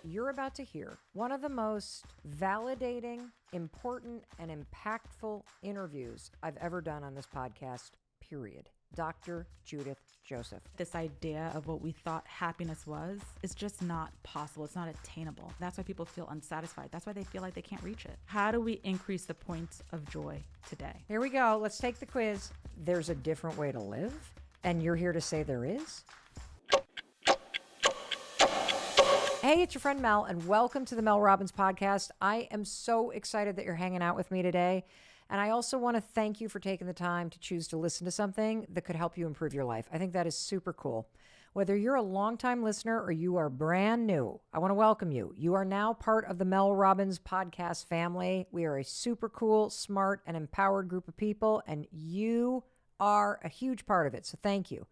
You're about to hear one of the most validating, important, and impactful interviews I've ever done on this podcast, period. Dr. Judith Joseph. This idea of what we thought happiness was is just not possible. It's not attainable. That's why people feel unsatisfied. That's why they feel like they can't reach it. How do we increase the points of joy today? Here we go. Let's take the quiz. There's a different way to live, and you're here to say there is? Hey, it's your friend Mel, and welcome to the Mel Robbins podcast. I am so excited that you're hanging out with me today. And I also want to thank you for taking the time to choose to listen to something that could help you improve your life. I think that is super cool. Whether you're a longtime listener or you are brand new, I want to welcome you. You are now part of the Mel Robbins podcast family. We are a super cool, smart, and empowered group of people, and you are a huge part of it. So thank you.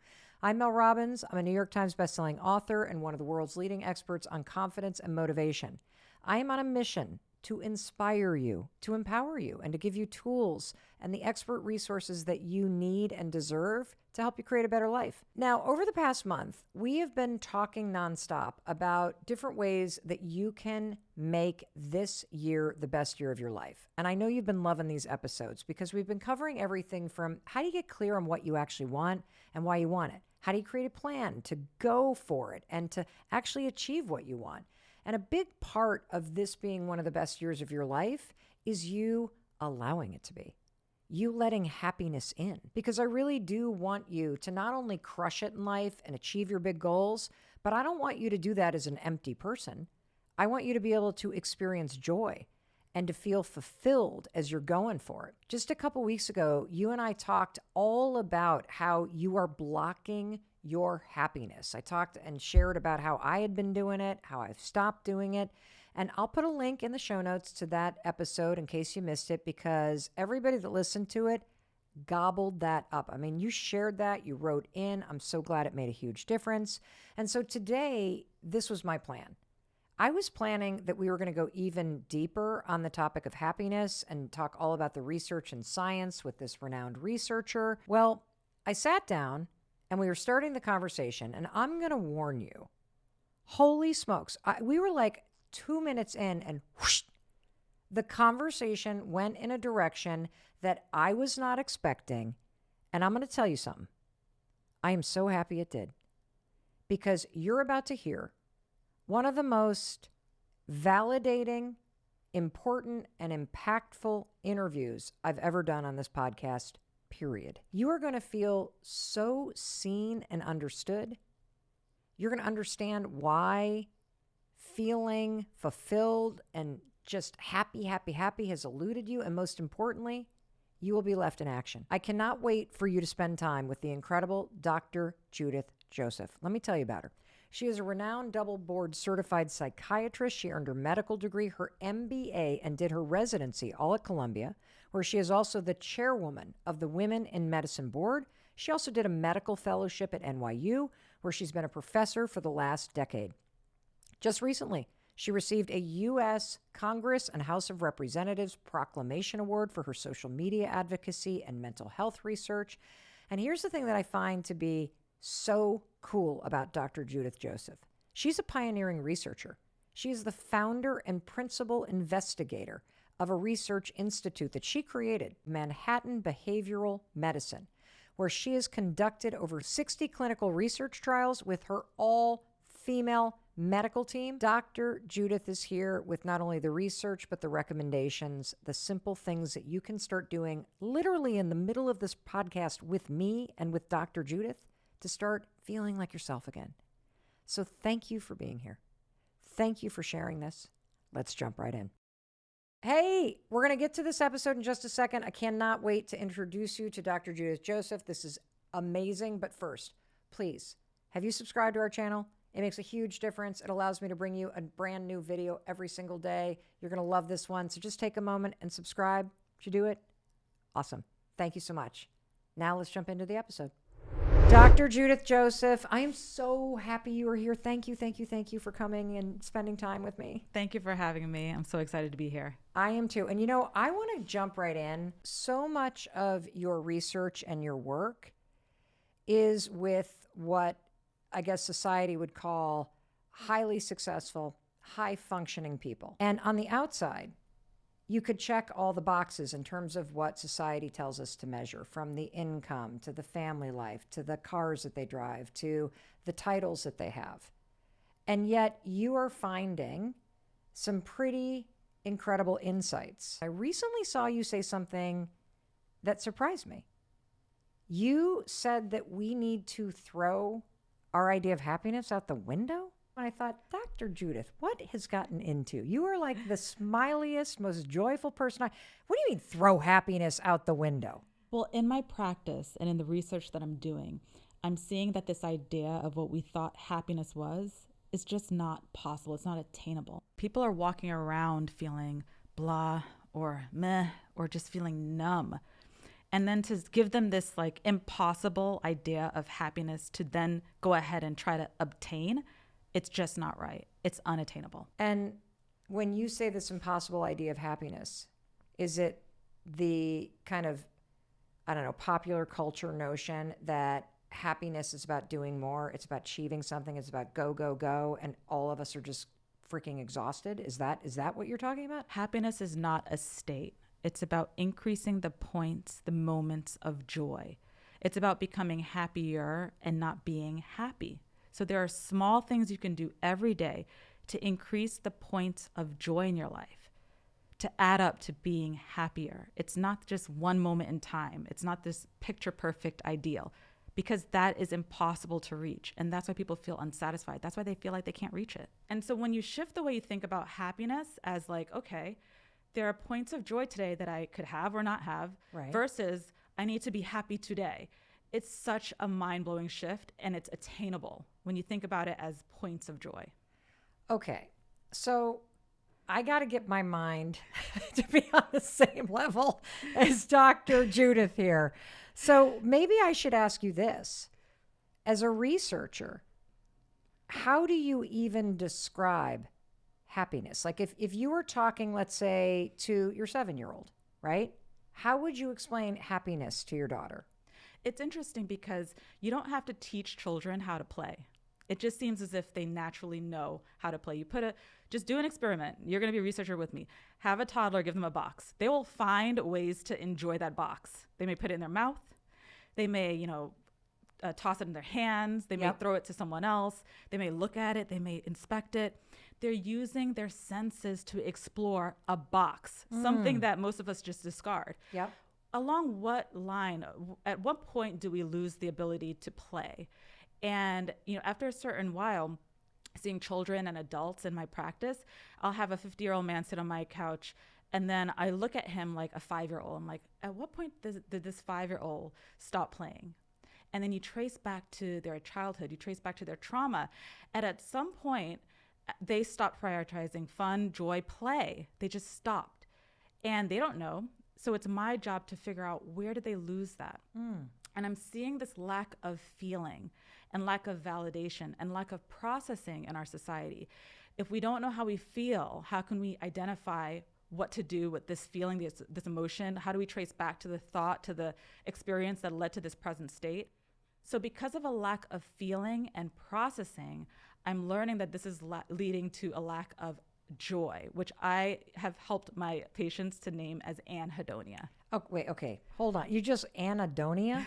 I'm Mel Robbins. I'm a New York Times bestselling author and one of the world's leading experts on confidence and motivation. I am on a mission to inspire you, to empower you, and to give you tools and the expert resources that you need and deserve to help you create a better life. Now, over the past month, we have been talking nonstop about different ways that you can make this year the best year of your life. And I know you've been loving these episodes because we've been covering everything from how do you get clear on what you actually want and why you want it? How do you create a plan to go for it and to actually achieve what you want? And a big part of this being one of the best years of your life is you allowing it to be. You letting happiness in. Because I really do want you to not only crush it in life and achieve your big goals, but I don't want you to do that as an empty person. I want you to be able to experience joy and to feel fulfilled as you're going for it. Just a couple weeks ago, you and I talked all about how you are blocking your happiness. I talked and shared about how I had been doing it, how I've stopped doing it. And I'll put a link in the show notes to that episode in case you missed it, because everybody that listened to it gobbled that up. I mean, you shared that, you wrote in. I'm so glad it made a huge difference. And so today, this was my plan. I was planning that we were going to go even deeper on the topic of happiness and talk all about the research and science with this renowned researcher. Well, I sat down and we were starting the conversation, and I'm going to warn you, holy smokes, we were like 2 minutes in and whoosh, the conversation went in a direction that I was not expecting. And I'm going to tell you something. I am so happy it did, because you're about to hear one of the most validating, important, and impactful interviews I've ever done on this podcast, period. You are going to feel so seen and understood. You're going to understand why feeling fulfilled and just happy has eluded you. And most importantly, you will be left in action. I cannot wait for you to spend time with the incredible Dr. Judith Joseph. Let me tell you about her. She is a renowned double board certified psychiatrist. She earned her medical degree, her MBA, and did her residency all at Columbia, where she is also the chairwoman of the Women in Medicine Board. She also did a medical fellowship at NYU, where she's been a professor for the last decade. Just recently, she received a U.S. Congress and House of Representatives Proclamation Award for her social media advocacy and mental health research. And here's the thing that I find to be so cool about Dr. Judith Joseph. She's a pioneering researcher. She is the founder and principal investigator of a research institute that she created, Manhattan Behavioral Medicine, where she has conducted over 60 clinical research trials with her all-female medical team. Dr. Judith is here with not only the research, but the recommendations, the simple things that you can start doing literally in the middle of this podcast with me and with Dr. Judith to start feeling like yourself again. So thank you for being here. Thank you for sharing this. Let's jump right in. Hey, we're going to get to this episode in just a second. I cannot wait to introduce you to Dr. Judith Joseph. This is amazing. But first, please, have you subscribed to our channel? It makes a huge difference. It allows me to bring you a brand new video every single day. You're going to love this one. So just take a moment and subscribe. Did you do it? Awesome. Thank you so much. Now let's jump into the episode. Dr. Judith Joseph, I am so happy you are here. Thank you for coming and spending time with me. Thank you for having me. I'm so excited to be here. I am too. And you know, I want to jump right in. So much of your research and your work is with what I guess society would call highly successful, high functioning people. And on the outside, you could check all the boxes in terms of what society tells us to measure, from the income to the family life, to the cars that they drive, to the titles that they have. And yet you are finding some pretty incredible insights. I recently saw you say something that surprised me. You said that we need to throw our idea of happiness out the window. And I thought, Dr. Judith, what has gotten into? You are like the smiliest, most joyful person. What do you mean throw happiness out the window? Well, in my practice and in the research that I'm doing, I'm seeing that this idea of what we thought happiness was is just not possible. It's not attainable. People are walking around feeling blah or meh or just feeling numb. And then to give them this like impossible idea of happiness to then go ahead and try to obtain, it's just not right. It's unattainable. And when you say this impossible idea of happiness, is it the kind of, I don't know, popular culture notion that happiness is about doing more, it's about achieving something, it's about go, go, go, and all of us are just freaking exhausted? Is that what you're talking about? Happiness is not a state. It's about increasing the points, the moments of joy. It's about becoming happier and not being happy. So there are small things you can do every day to increase the points of joy in your life, to add up to being happier. It's not just one moment in time. It's not this picture perfect ideal, because that is impossible to reach. And that's why people feel unsatisfied. That's why they feel like they can't reach it. And so when you shift the way you think about happiness as like, okay, there are points of joy today that I could have or not have, right, versus I need to be happy today. It's such a mind-blowing shift, and it's attainable when you think about it as points of joy. Okay, so I got to get my mind to be on the same level as Dr. Judith here. So maybe I should ask you this. As a researcher, how do you even describe happiness? Like if you were talking, let's say, to your 7-year-old, right? How would you explain happiness to your daughter? It's interesting because you don't have to teach children how to play. It just seems as if they naturally know how to play. Just do an experiment. You're going to be a researcher with me. Have a toddler, give them a box. They will find ways to enjoy that box. They may put it in their mouth. They may, toss it in their hands. They may throw it to someone else. They may look at it. They may inspect it. They're using their senses to explore a box, something that most of us just discard. Yep. Along what line, at what point do we lose the ability to play? And, after a certain while, seeing children and adults in my practice, I'll have a 50-year-old man sit on my couch, and then I look at him like a 5-year-old. I'm like, at what point did this 5-year-old stop playing? And then you trace back to their childhood, you trace back to their trauma. And at some point, they stopped prioritizing fun, joy, play. They just stopped. And they don't know. So it's my job to figure out, where did they lose that? And I'm seeing this lack of feeling and lack of validation and lack of processing in our society. If we don't know how we feel, how can we identify what to do with this feeling, this emotion? How do we trace back to the thought, to the experience that led to this present state? So because of a lack of feeling and processing, I'm learning that this is leading to a lack of joy, which I have helped my patients to name as Anhedonia. Oh, wait, okay. Hold on. You just Anhedonia?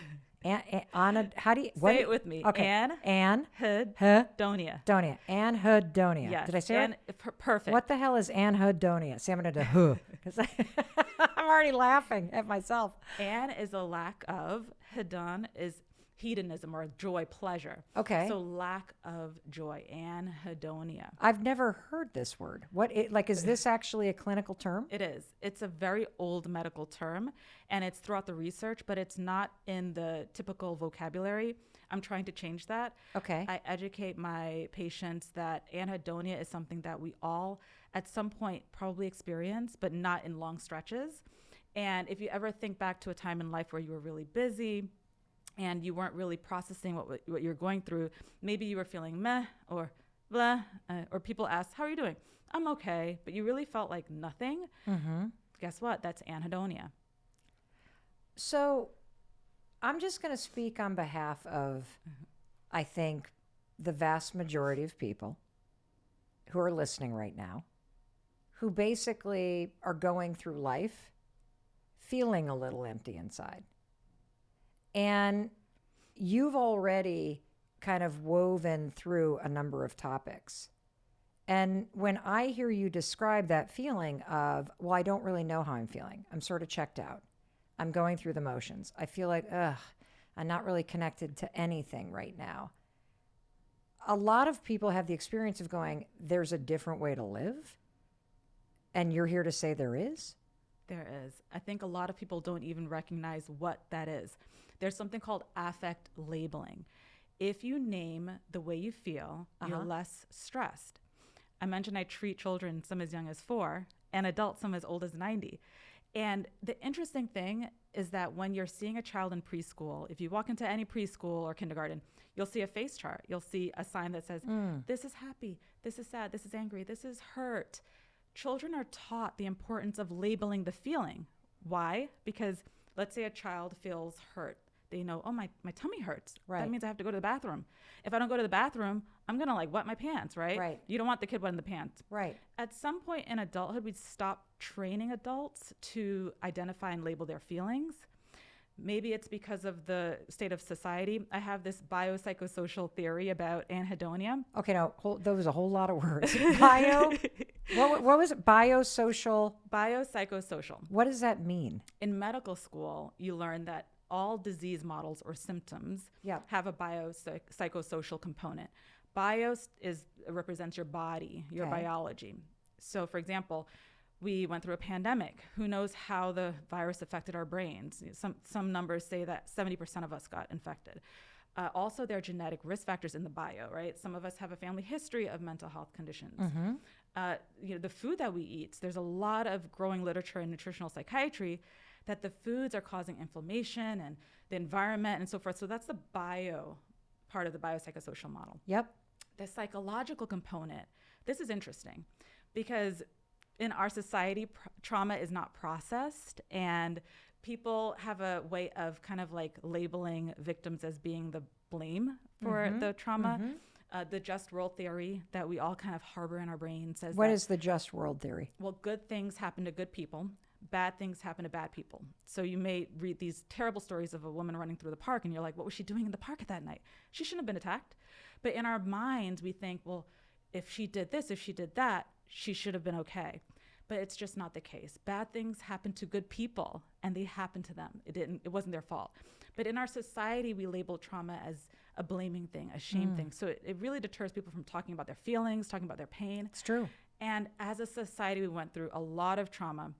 How do you say it with me? Okay. Anhedonia. Anhedonia. Yes. Did I say it? Perfect. What the hell is Anhedonia? See, I'm going to do because I'm already laughing at myself. An is a lack of. Hedon is hedonism or joy, pleasure. Okay. So lack of joy, anhedonia. I've never heard this word. Is this actually a clinical term? It is. It's a very old medical term, and it's throughout the research, but it's not in the typical vocabulary. I'm trying to change that. Okay. I educate my patients that anhedonia is something that we all at some point probably experience, but not in long stretches. And if you ever think back to a time in life where you were really busy, and you weren't really processing what you're going through, maybe you were feeling meh or blah, or people asked, how are you doing? I'm okay, but you really felt like nothing. Mm-hmm. Guess what? That's anhedonia. So I'm just going to speak on behalf of, I think, the vast majority of people. who are listening right now who basically are going through life feeling a little empty inside. And you've already kind of woven through a number of topics. And when I hear you describe that feeling of, well, I don't really know how I'm feeling. I'm sort of checked out. I'm going through the motions. I feel like, I'm not really connected to anything right now. A lot of people have the experience of going, there's a different way to live. And you're here to say there is? There is. I think a lot of people don't even recognize what that is. There's something called affect labeling. If you name the way you feel, you're less stressed. I mentioned I treat children, some as young as 4, and adults, some as old as 90. And the interesting thing is that when you're seeing a child in preschool, if you walk into any preschool or kindergarten, you'll see a face chart. You'll see a sign that says, this is happy, this is sad, this is angry, this is hurt. Children are taught the importance of labeling the feeling. Why? Because let's say a child feels hurt. They know, oh, my tummy hurts. Right. That means I have to go to the bathroom. If I don't go to the bathroom, I'm going to like wet my pants, right? Right. You don't want the kid wetting the pants. Right. At some point in adulthood, we stop training adults to identify and label their feelings. Maybe it's because of the state of society. I have this biopsychosocial theory about anhedonia. Okay, now, there was a whole lot of words. What was it? Biopsychosocial? Biopsychosocial. What does that mean? In medical school, you learn that all disease models or symptoms have a biopsychosocial component. Bios represents your body, your biology. So, for example, we went through a pandemic. Who knows how the virus affected our brains? Some numbers say that 70% of us got infected. Also, there are genetic risk factors in the bio, right? Some of us have a family history of mental health conditions. The food that we eat, there's a lot of growing literature in nutritional psychiatry that the foods are causing inflammation and the environment and so forth. So that's the bio part of the biopsychosocial model. Yep. The psychological component, this is interesting because in our society, trauma is not processed, and people have a way of kind of like labeling victims as being the blame for the trauma. The just world theory that we all kind of harbor in our brain says What is the just world theory? Well, good things happen to good people. Bad things happen to bad people. So you may read these terrible stories of a woman running through the park and you're like, what was she doing in the park at that night? She shouldn't have been attacked. But in our minds, we think, well, if she did this, if she did that, she should have been okay. But it's just not the case. Bad things happen to good people and they happen to them. It wasn't their fault. But in our society, we label trauma as a blaming thing, a shame thing. So it really deters people from talking about their feelings, talking about their pain. It's true. And as a society, we went through a lot of trauma.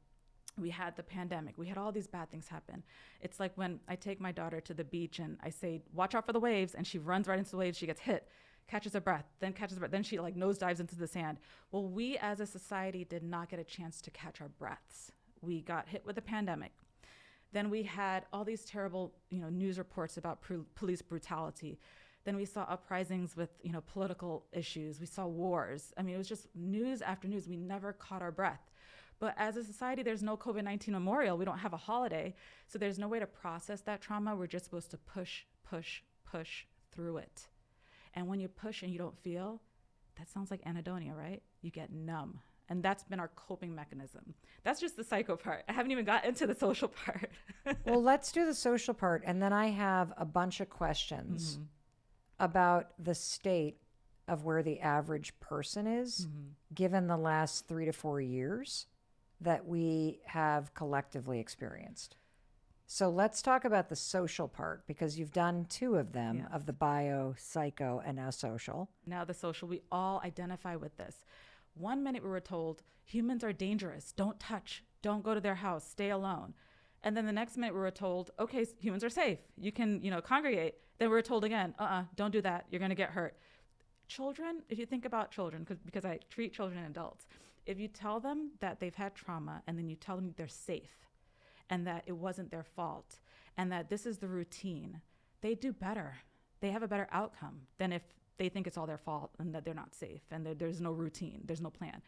We had the pandemic. We had all these bad things happen. It's like when I take my daughter to the beach and I say, watch out for the waves, and she runs right into the waves. She gets hit, catches her breath, then she like nosedives into the sand. Well, we as a society did not get a chance to catch our breaths. We got hit with a pandemic. Then we had all these terrible, news reports about police brutality. Then we saw uprisings with, political issues. We saw wars. I mean, it was just news after news. We never caught our breath. But as a society, there's no COVID-19 memorial. We don't have a holiday. So there's no way to process that trauma. We're just supposed to push through it. And when you push and you don't feel, that sounds like anhedonia, right? You get numb. And that's been our coping mechanism. That's just the psycho part. I haven't even got into the social part. Well, let's do the social part. And then I have a bunch of questions about the state of where the average person is, given the last 3 to 4 years that we have collectively experienced. So let's talk about the social part, because you've done 2 of them, of the bio, psycho, and now social. Now the social, we all identify with this. One minute we were told humans are dangerous, don't touch, don't go to their house, stay alone. And then the next minute we were told, okay, humans are safe, you can, congregate. Then we were told again, don't do that, you're gonna get hurt. Children, if you think about children, because I treat children and adults, if you tell them that they've had trauma and then you tell them they're safe and that it wasn't their fault and that this is the routine, they do better. They have a better outcome than if they think it's all their fault and that they're not safe and there's no routine, there's no plan.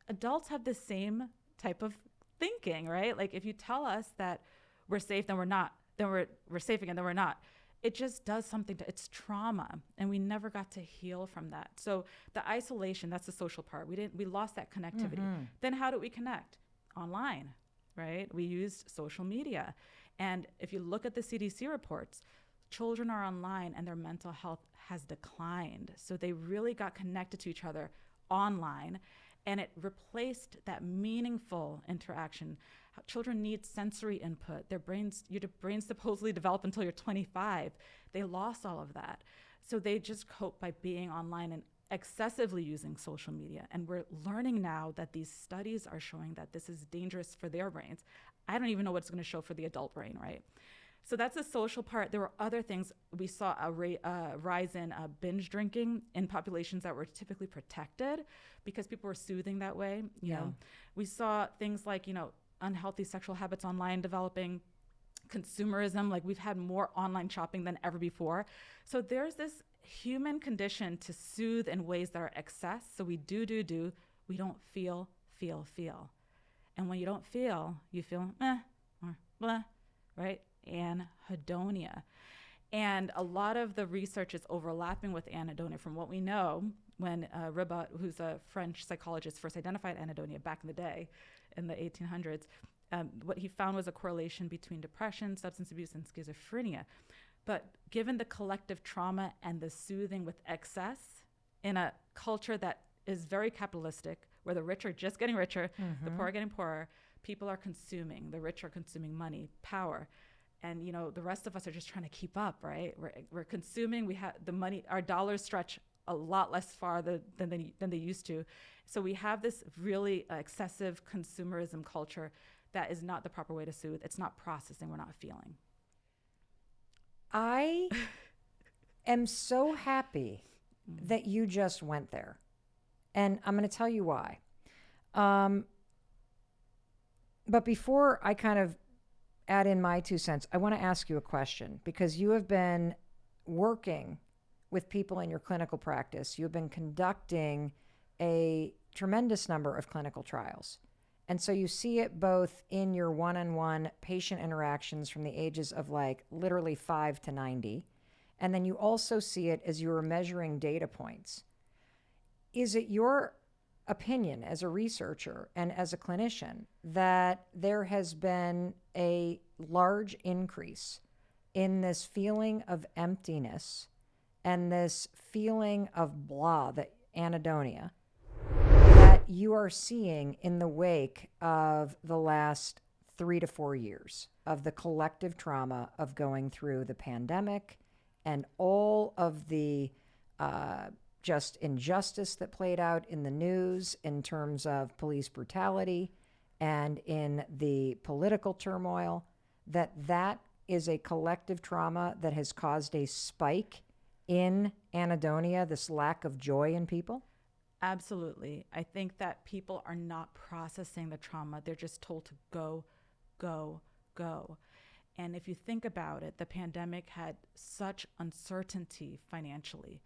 Adults have the same type of thinking, right? Like if you tell us that we're safe, then we're not. Then we're safe again, then we're not. it just does something to, it's trauma, and we never got to heal from that. So the isolation, that's the social part. We lost that connectivity. Then how do we connect? Online, right? We used social media. And if you look at the CDC reports, children are online and their mental health has declined. So they really got connected to each other online, and it replaced that meaningful interaction. Children need sensory input. Your brains supposedly develop until you're 25. They lost all of that. So they just cope by being online and excessively using social media. And we're learning now that these studies are showing that this is dangerous for their brains. I don't even know what it's going to show for the adult brain, right? So that's the social part. There were other things. We saw a rise in binge drinking in populations that were typically protected because people were soothing that way. You know, we saw things like, unhealthy sexual habits online developing, consumerism, like we've had more online shopping than ever before. So there's this human condition to soothe in ways that are excess. So we do. We don't feel. And when you don't feel, you feel or blah, right? Anhedonia. And a lot of the research is overlapping with anhedonia. From what we know, when Ribot, who's a French psychologist, first identified anhedonia back in the day, in the 1800s, what he found was a correlation between depression, substance abuse, and schizophrenia. But given the collective trauma and the soothing with excess in a culture that is very capitalistic, where the rich are just getting richer, the poor are getting poorer, people are consuming, the rich are consuming money, power. And, the rest of us are just trying to keep up, right? We're consuming, we have the money, our dollars stretch a lot less far than they used to. So we have this really excessive consumerism culture that is not the proper way to soothe. It's not processing, we're not feeling. I am so happy that you just went there. And I'm going to tell you why. But before I kind of add in my 2 cents, I want to ask you a question, because you have been working with people in your clinical practice. You've been conducting a tremendous number of clinical trials. And so you see it both in your one-on-one patient interactions from the ages of like literally 5 to 90. And then you also see it as you're measuring data points. Is it your opinion as a researcher and as a clinician that there has been a large increase in this feeling of emptiness and this feeling of blah, that anhedonia, that you are seeing in the wake of the last 3 to 4 years of the collective trauma of going through the pandemic and all of the just injustice that played out in the news in terms of police brutality and in the political turmoil, that is a collective trauma that has caused a spike in anhedonia, this lack of joy in people? Absolutely. I think that people are not processing the trauma. They're just told to go, go, go. And if you think about it, the pandemic had such uncertainty financially.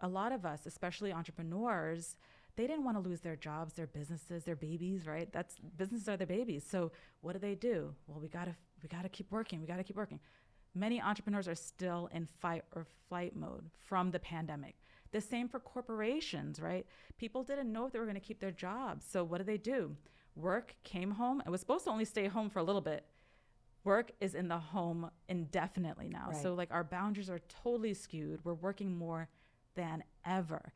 A lot of us, especially entrepreneurs, they didn't want to lose their jobs, their businesses, their babies, right? Businesses are their babies. So what do? Well, we gotta keep working. We gotta keep working. Many entrepreneurs are still in fight or flight mode from the pandemic. The same for corporations, right? People didn't know if they were going to keep their jobs. So what do? Work came home. It was supposed to only stay home for a little bit. Work is in the home indefinitely now. Right. So like our boundaries are totally skewed. We're working more than ever.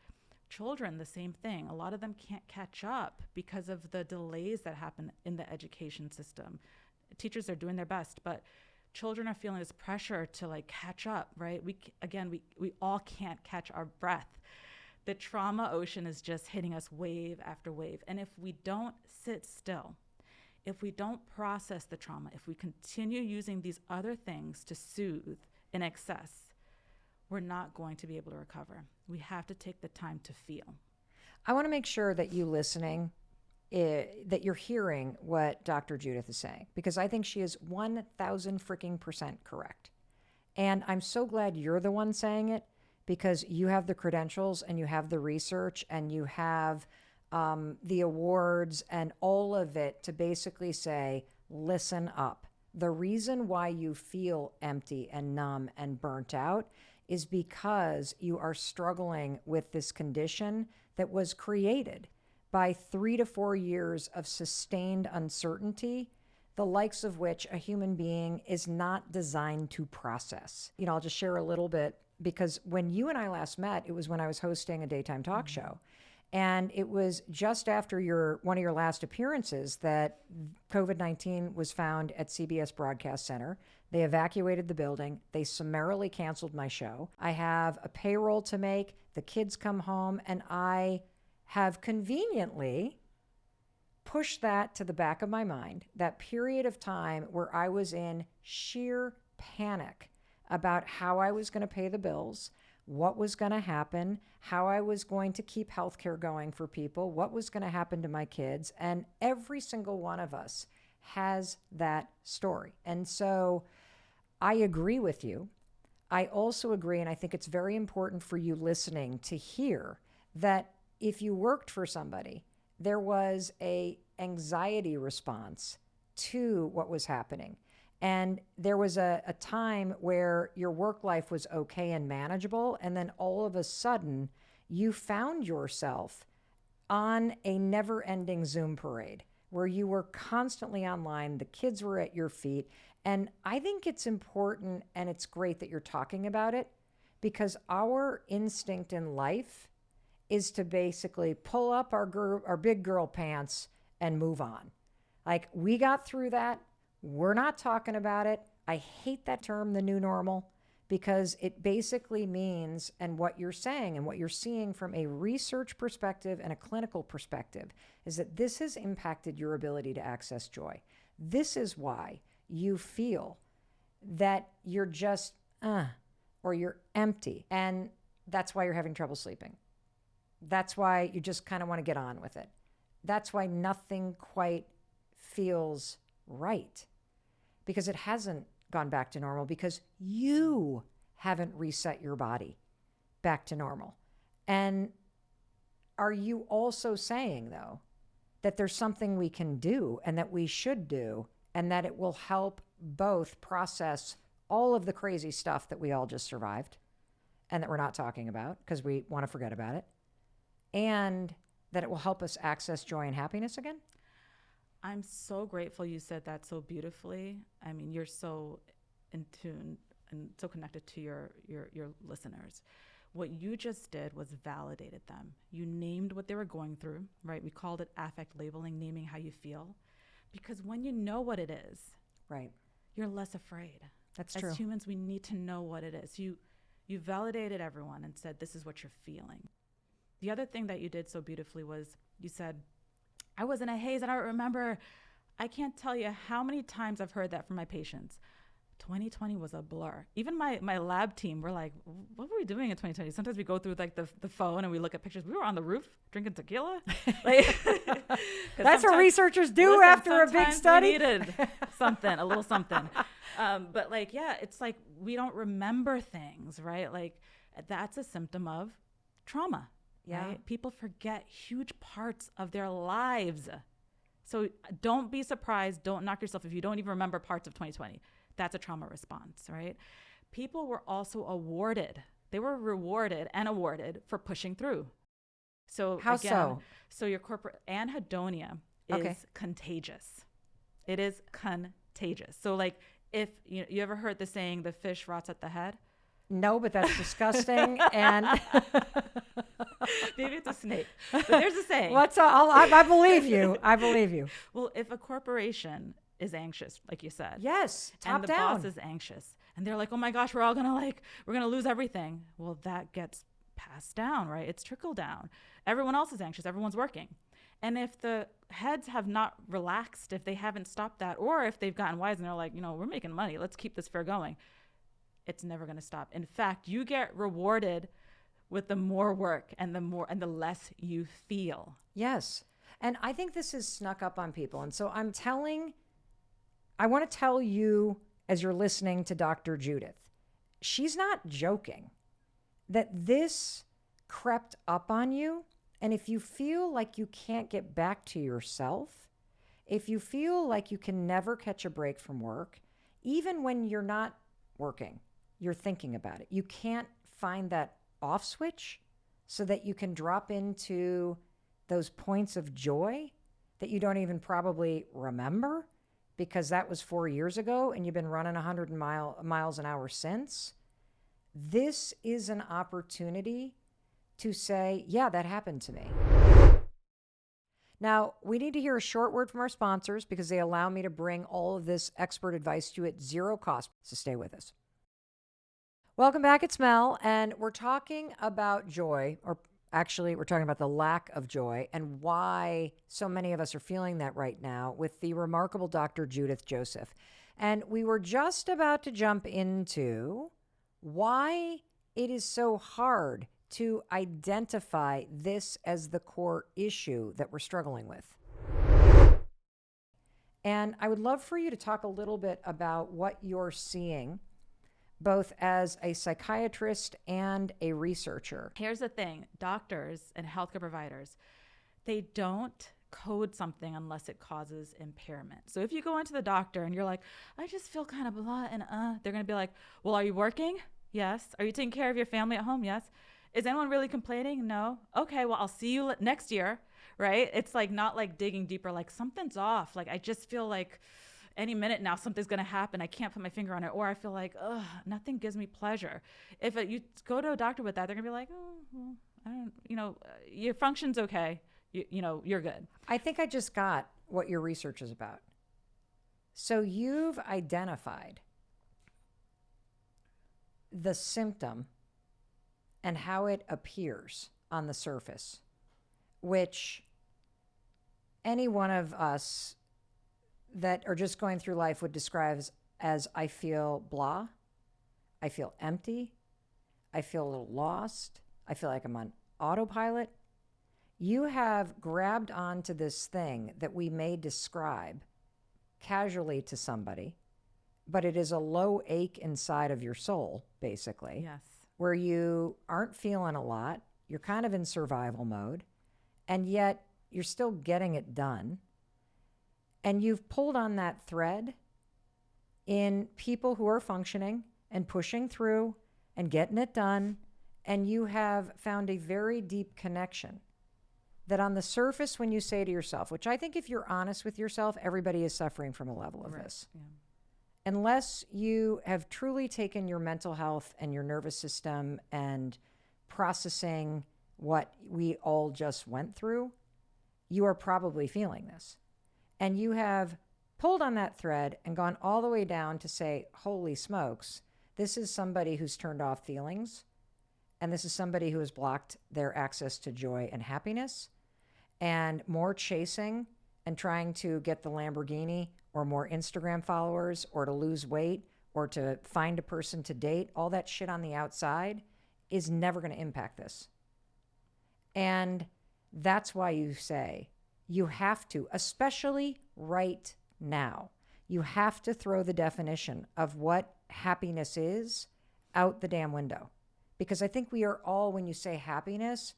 Children, the same thing. A lot of them can't catch up because of the delays that happen in the education system. Teachers are doing their best, but children are feeling this pressure to like catch up, right? We all can't catch our breath. The trauma ocean is just hitting us wave after wave. And if we don't sit still, if we don't process the trauma, if we continue using these other things to soothe in excess, we're not going to be able to recover. We have to take the time to feel. I want to make sure that you listening, that you're hearing what Dr. Judith is saying, because I think she is 1,000% correct. And I'm so glad you're the one saying it, because you have the credentials and you have the research and you have the awards and all of it to basically say, listen up. The reason why you feel empty and numb and burnt out is because you are struggling with this condition that was created by 3 to 4 years of sustained uncertainty, the likes of which a human being is not designed to process. I'll just share a little bit, because when you and I last met, it was when I was hosting a daytime talk show. And it was just after one of your last appearances that COVID-19 was found at CBS Broadcast Center. They evacuated the building. They summarily canceled my show. I have a payroll to make. The kids come home, and I have conveniently pushed that to the back of my mind, that period of time where I was in sheer panic about how I was going to pay the bills, what was going to happen, how I was going to keep healthcare going for people, what was going to happen to my kids. And every single one of us has that story. And so I agree with you. I also agree, and I think it's very important for you listening to hear that if you worked for somebody, there was a anxiety response to what was happening. And there was a time where your work life was okay and manageable, and then all of a sudden you found yourself on a never-ending Zoom parade where you were constantly online, the kids were at your feet. And I think it's important, and it's great that you're talking about it, because our instinct in life is to basically pull up our big girl pants and move on. Like, we got through that. We're not talking about it. I hate that term, the new normal, because it basically means, and what you're saying and what you're seeing from a research perspective and a clinical perspective, is that this has impacted your ability to access joy. This is why you feel that you're just, or you're empty. And that's why you're having trouble sleeping. That's why you just kind of want to get on with it. That's why nothing quite feels right, because it hasn't gone back to normal, because you haven't reset your body back to normal. And are you also saying, though, that there's something we can do and that we should do, and that it will help both process all of the crazy stuff that we all just survived and that we're not talking about because we want to forget about it, and that it will help us access joy and happiness again? I'm so grateful you said that so beautifully. I mean, you're so in tune and so connected to your listeners. What you just did was validated them. You named what they were going through, right? We called it affect labeling, naming how you feel. Because when you know what it is, right, you're less afraid. That's true. As humans, we need to know what it is. You validated everyone and said, this is what you're feeling. The other thing that you did so beautifully was you said, I was in a haze and I remember, I can't tell you how many times I've heard that from my patients. 2020 was a blur. Even my lab team were like, what were we doing in 2020? Sometimes we go through like the phone and we look at pictures. We were on the roof drinking tequila. Like, that's what researchers do after a big study. We needed something, a little something. But like, yeah, it's like we don't remember things, right? Like that's a symptom of trauma. Yeah. Right? People forget huge parts of their lives. So don't be surprised. Don't knock yourself if you don't even remember parts of 2020. That's a trauma response, right? People were also awarded. They were rewarded and awarded for pushing through. So how again, so? So your corporate anhedonia is contagious. It is contagious. So like if you ever heard the saying, the fish rots at the head? No, but that's disgusting. And maybe it's a snake. But there's a saying. I believe you. I believe you. Well, if a corporation is anxious, like you said. Yes, top and the down. boss is anxious. And they're like, oh my gosh, we're going to lose everything. Well, that gets passed down, right? It's trickle down. Everyone else is anxious. Everyone's working. And if the heads have not relaxed, if they haven't stopped that, or if they've gotten wise and they're like, we're making money, let's keep this fair going, it's never going to stop. In fact, you get rewarded with the more work and the less you feel. Yes. And I think this is snuck up on people. And so I want to tell you, as you're listening to Dr. Judith, she's not joking, that this crept up on you. And if you feel like you can't get back to yourself, If you feel like you can never catch a break from work, even when you're not working, you're thinking about it. You can't find that off switch so that you can drop into those points of joy that you don't even probably remember because that was 4 years ago and you've been running 100 miles an hour since. This is an opportunity to say, yeah, that happened to me. Now, we need to hear a short word from our sponsors because they allow me to bring all of this expert advice to you at zero cost. So stay with us. Welcome back. It's Mel, and we're talking about joy, or actually, we're talking about the lack of joy and why so many of us are feeling that right now with the remarkable Dr. Judith Joseph. And we were just about to jump into why it is so hard to identify this as the core issue that we're struggling with. And I would love for you to talk a little bit about what you're seeing, both as a psychiatrist and a researcher. Here's the thing, doctors and healthcare providers, they don't code something unless it causes impairment. So if you go into the doctor and you're like, I just feel kind of blah and they're going to be like, well, are you working? Yes. Are you taking care of your family at home? Yes. Is anyone really complaining? No. Okay, well, I'll see you next year, right? It's like not like digging deeper, like something's off. Like I just feel like any minute now something's going to happen. I can't put my finger on it. Or I feel like, nothing gives me pleasure. If you go to a doctor with that, they're going to be like, oh, well, I don't, your function's okay. You're good. I think I just got what your research is about. So you've identified the symptom and how it appears on the surface, which any one of us that are just going through life would describe as I feel blah, I feel empty, I feel a little lost, I feel like I'm on autopilot. You have grabbed onto this thing that we may describe casually to somebody, but it is a low ache inside of your soul, basically. Yes. Where you aren't feeling a lot, you're kind of in survival mode, and yet you're still getting it done. And you've pulled on that thread in people who are functioning and pushing through and getting it done, and you have found a very deep connection that on the surface, when you say to yourself, which I think if you're honest with yourself, everybody is suffering from a level of this. Yeah. Unless you have truly taken your mental health and your nervous system and processing what we all just went through, you are probably feeling this. And you have pulled on that thread and gone all the way down to say, holy smokes, this is somebody who's turned off feelings. And this is somebody who has blocked their access to joy and happiness, and more chasing and trying to get the Lamborghini or more Instagram followers or to lose weight or to find a person to date. All that shit on the outside is never going to impact this. And that's why you say you have to, especially right now, you have to throw the definition of what happiness is out the damn window. Because I think we are all, when you say happiness,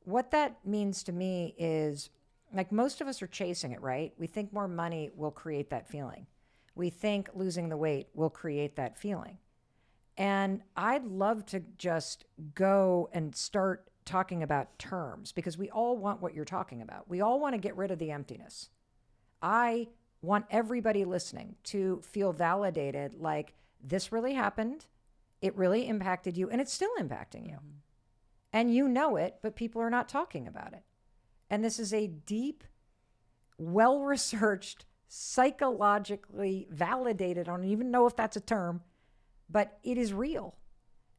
what that means to me is, like, most of us are chasing it, right? We think more money will create that feeling. We think losing the weight will create that feeling. And I'd love to just go and start talking about terms, because we all want what you're talking about. We all want to get rid of the emptiness. I want everybody listening to feel validated, like this really happened. It really impacted you, and it's still impacting you. Mm-hmm. And you know it, but people are not talking about it. And this is a deep, well-researched, psychologically validated, I don't even know if that's a term, but it is real.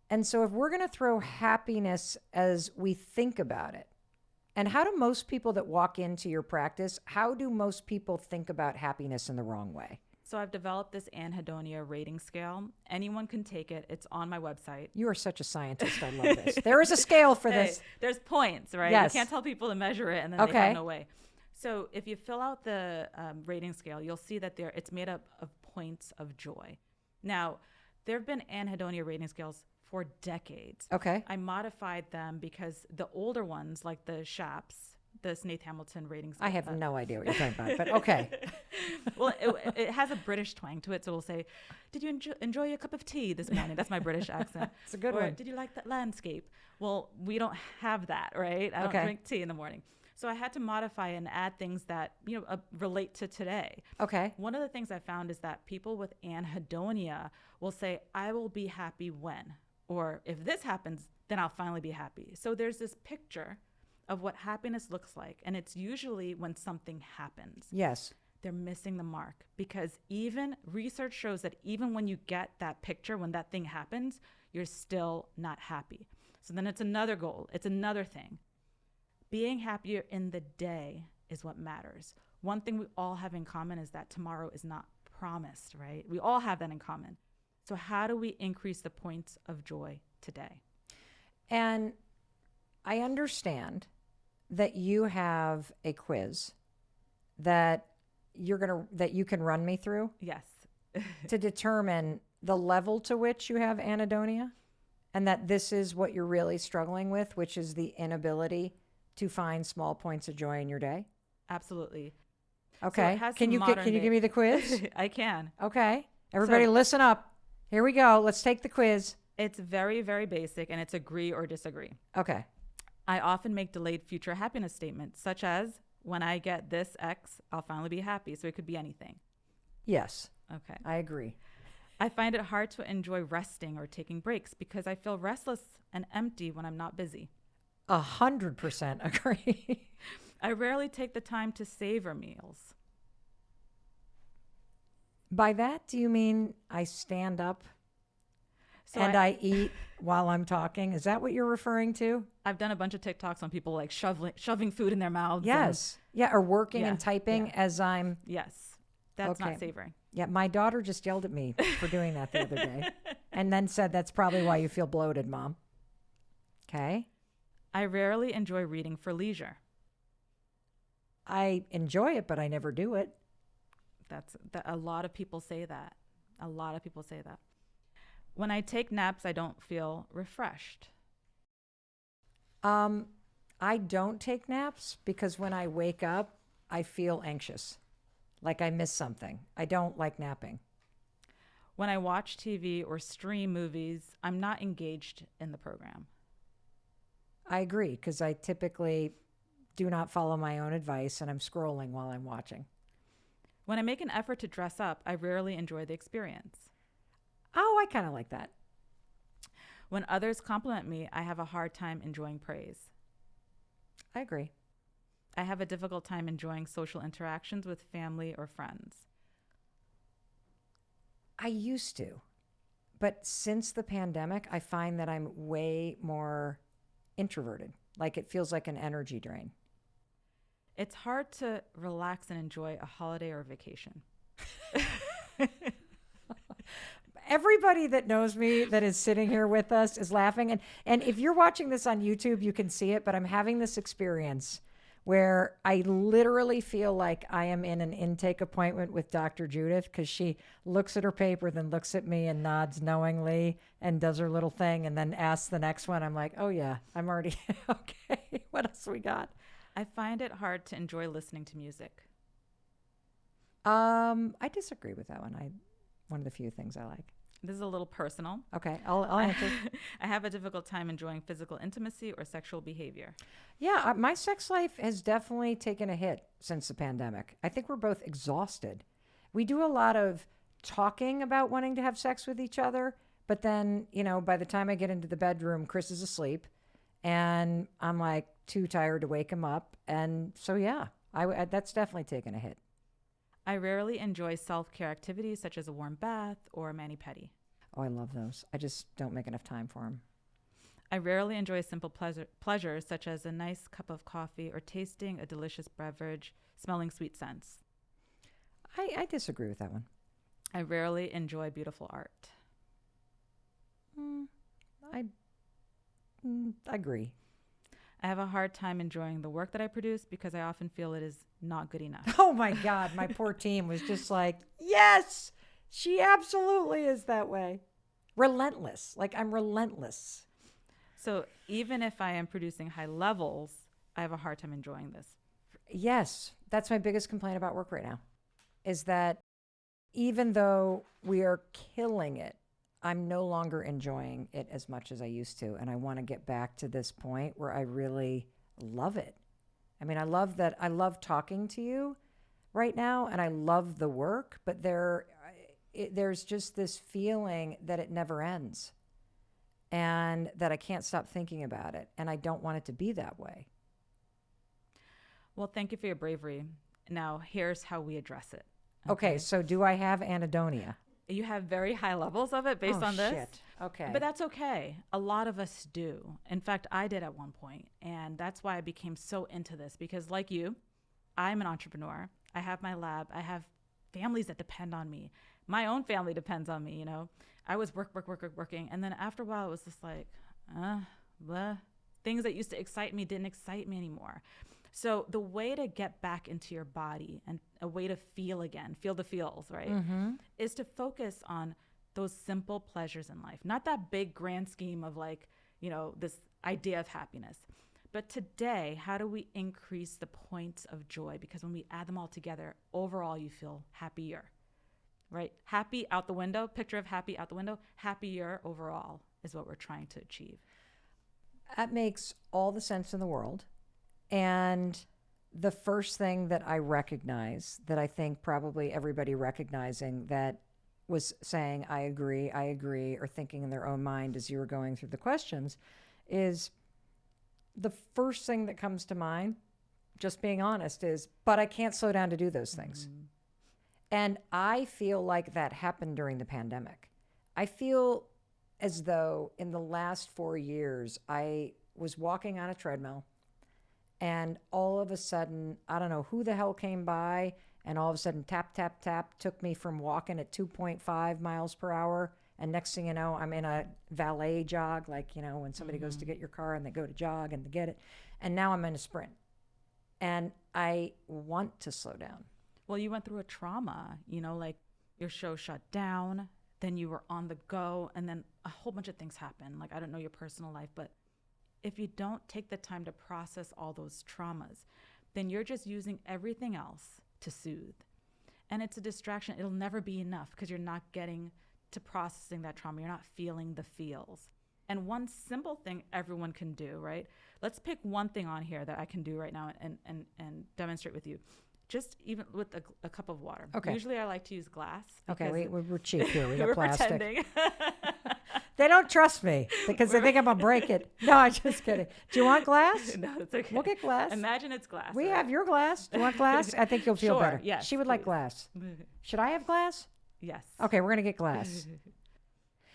And so if we're going to throw happiness as we think about it, and how do most people that walk into your practice, how do most people think about happiness in the wrong way? So I've developed this Anhedonia rating scale. Anyone can take it. It's on my website. You are such a scientist. I love this. There is a scale for this. There's points, right? Yes. You can't tell people to measure it and then they have no way. So if you fill out the rating scale, you'll see that it's made up of points of joy. Now, there have been Anhedonia rating scales for decades. Okay. I modified them because the older ones, like the SHAPS, the Snaith Hamilton ratings. I have no idea what you're talking about, but okay. Well, it has a British twang to it. So we'll say, did you enjoy your cup of tea this morning? That's my British accent. It's a good or, one. did you like that landscape? Well, we don't have that, right? I don't drink tea in the morning. So I had to modify and add things that, relate to today. Okay. One of the things I found is that people with anhedonia will say, I will be happy when, or if this happens, then I'll finally be happy. So there's this picture of what happiness looks like. And it's usually when something happens. Yes. They're missing the mark, because even research shows that even when you get that picture, when that thing happens, you're still not happy. So then it's another goal. It's another thing. Being happier in the day is what matters. One thing we all have in common is that tomorrow is not promised, right? We all have that in common. So how do we increase the points of joy today? And I understand that you have a quiz that that you can run me through. Yes. To determine the level to which you have anhedonia, and that this is what you're really struggling with, which is the inability to find small points of joy in your day. Absolutely. Okay. So can you give me the quiz? I can. Okay. Everybody listen up. Here we go. Let's take the quiz. It's very, very basic, and it's agree or disagree. Okay. I often make delayed future happiness statements, such as, when I get this X, I'll finally be happy. So it could be anything. Yes. Okay. I agree. I find it hard to enjoy resting or taking breaks because I feel restless and empty when I'm not busy. 100% agree. I rarely take the time to savor meals. By that, do you mean I stand up and I eat while I'm talking? Is that what you're referring to? I've done a bunch of TikToks on people like shoving food in their mouths. Yes. Or working and typing as I'm. Yes. That's not savoring. Yeah. My daughter just yelled at me for doing that the other day and then said, that's probably why you feel bloated, Mom. Okay. I rarely enjoy reading for leisure. I enjoy it, but I never do it. A lot of people say that. A lot of people say that. When I take naps, I don't feel refreshed. I don't take naps because when I wake up, I feel anxious, like I miss something. I don't like napping. When I watch TV or stream movies, I'm not engaged in the program. I agree, because I typically do not follow my own advice and I'm scrolling while I'm watching. When I make an effort to dress up, I rarely enjoy the experience. Oh, I kind of like that. When others compliment me, I have a hard time enjoying praise. I agree. I have a difficult time enjoying social interactions with family or friends. I used to, but since the pandemic, I find that I'm way more introverted. Like it feels like an energy drain. It's hard to relax and enjoy a holiday or vacation. Everybody that knows me that is sitting here with us is laughing. And if you're watching this on YouTube, you can see it, but I'm having this experience where I literally feel like I am in an intake appointment with Dr. Judith, because she looks at her paper, then looks at me and nods knowingly and does her little thing and then asks the next one. I'm like, oh yeah, I'm already okay. What else we got? I find it hard to enjoy listening to music. I disagree with that one. One of the few things I like. This is a little personal. Okay, I'll answer. I have a difficult time enjoying physical intimacy or sexual behavior. Yeah, my sex life has definitely taken a hit since the pandemic. I think we're both exhausted. We do a lot of talking about wanting to have sex with each other, but then, by the time I get into the bedroom, Chris is asleep, and I'm like too tired to wake him up. And so, yeah, that's definitely taken a hit. I rarely enjoy self-care activities such as a warm bath or a mani-pedi. Oh, I love those. I just don't make enough time for them. I rarely enjoy simple pleasures such as a nice cup of coffee or tasting a delicious beverage, smelling sweet scents. I disagree with that one. I rarely enjoy beautiful art. I agree. I have a hard time enjoying the work that I produce because I often feel it is not good enough. Oh my God, my poor team was just like, yes, she absolutely is that way. Relentless. Like I'm relentless. So even if I am producing high levels, I have a hard time enjoying this. Yes, that's my biggest complaint about work right now, is that even though we are killing it, I'm no longer enjoying it as much as I used to. And I want to get back to this point where I really love it. I mean, I love talking to you right now, and I love the work, but there's just this feeling that it never ends and that I can't stop thinking about it. And I don't want it to be that way. Well, thank you for your bravery. Now, here's how we address it. Okay, so do I have anhedonia? You have very high levels of it based on this. Shit. Okay. But that's okay. A lot of us do. In fact, I did at one point, and that's why I became so into this, because like you, I'm an entrepreneur. I have my lab. I have families that depend on me. My own family depends on me, you know. I was working. And then after a while, it was just like, blah. Things that used to excite me didn't excite me anymore. So the way to get back into your body and a way to feel again, feel the feels, right, is to focus on those simple pleasures in life. Not that big grand scheme of like, you know, this idea of happiness. But today, how do we increase the points of joy? Because when we add them all together, overall, you feel happier, right? Happy out the window, picture of happy out the window, happier overall is what we're trying to achieve. That makes all the sense in the world. And the first thing that I recognize, that I think probably everybody recognizing that was saying, I agree, or thinking in their own mind as you were going through the questions, is the first thing that comes to mind, just being honest, is, but I can't slow down to do those things. And I feel like that happened during the pandemic. I feel as though in the last 4 years, I was walking on a treadmill, and all of a sudden, I don't know who the hell came by, and all of a sudden, tap, tap, tap, took me from walking at 2.5 miles per hour. And next thing you know, I'm in a valet jog, like, you know, when somebody goes to get your car and they go to jog and they get it. And now I'm in a sprint. And I want to slow down. Well, you went through a trauma, you know, like your show shut down, then you were on the go, and then a whole bunch of things happened. Like, I don't know your personal life, but if you don't take the time to process all those traumas, then you're just using everything else to soothe. And it's a distraction. It'll never be enough because you're not getting to processing that trauma. You're not feeling the feels. And one simple thing everyone can do, right? Let's pick one thing on here that I can do right now and demonstrate with you. Just even with a cup of water. Okay. Usually I like to use glass. Okay, we're cheap here. We got we're plastic. pretending. They don't trust me because they think I'm going to break it. No, I'm just kidding. Do you want glass? No, it's okay. We'll get glass. Imagine it's glass. We right? have your glass. Do you want glass? I think you'll feel Sure, better. yes, She would like please. glass. Should I have glass? Yes. Okay, we're going to get glass.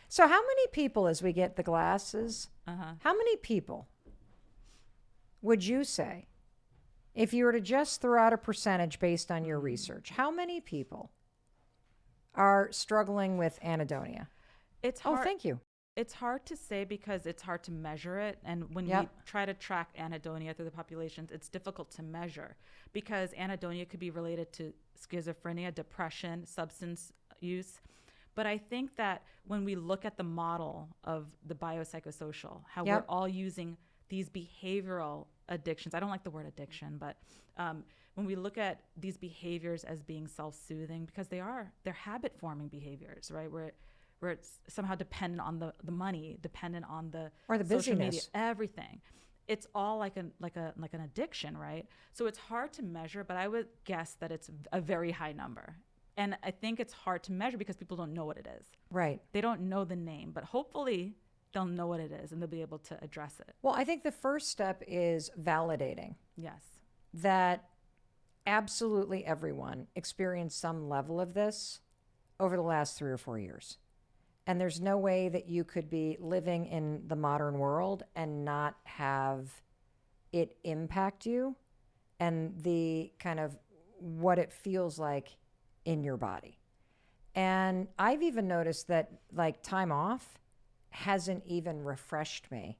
So how many people, as we get the glasses, how many people would you say, if you were to just throw out a percentage based on your research, how many people are struggling with anhedonia? It's hard. Oh, thank you. It's hard to say because it's hard to measure it. And when we try to track anhedonia through the populations, it's difficult to measure because anhedonia could be related to schizophrenia, depression, substance use. But I think that when we look at the model of the biopsychosocial, how we're all using these behavioral addictions, I don't like the word addiction, but when we look at these behaviors as being self-soothing, because they're habit-forming behaviors, right? Where it's somehow dependent on the money, dependent on the social media, everything. It's all like an addiction, right? So it's hard to measure, but I would guess that it's a very high number. And I think it's hard to measure because people don't know what it is. Right. They don't know the name, but hopefully they'll know what it is and they'll be able to address it. Well, I think the first step is validating Yes. that absolutely everyone experienced some level of this over the last 3 or 4 years. And there's no way that you could be living in the modern world and not have it impact you and the kind of what it feels like in your body. And I've even noticed that like time off hasn't even refreshed me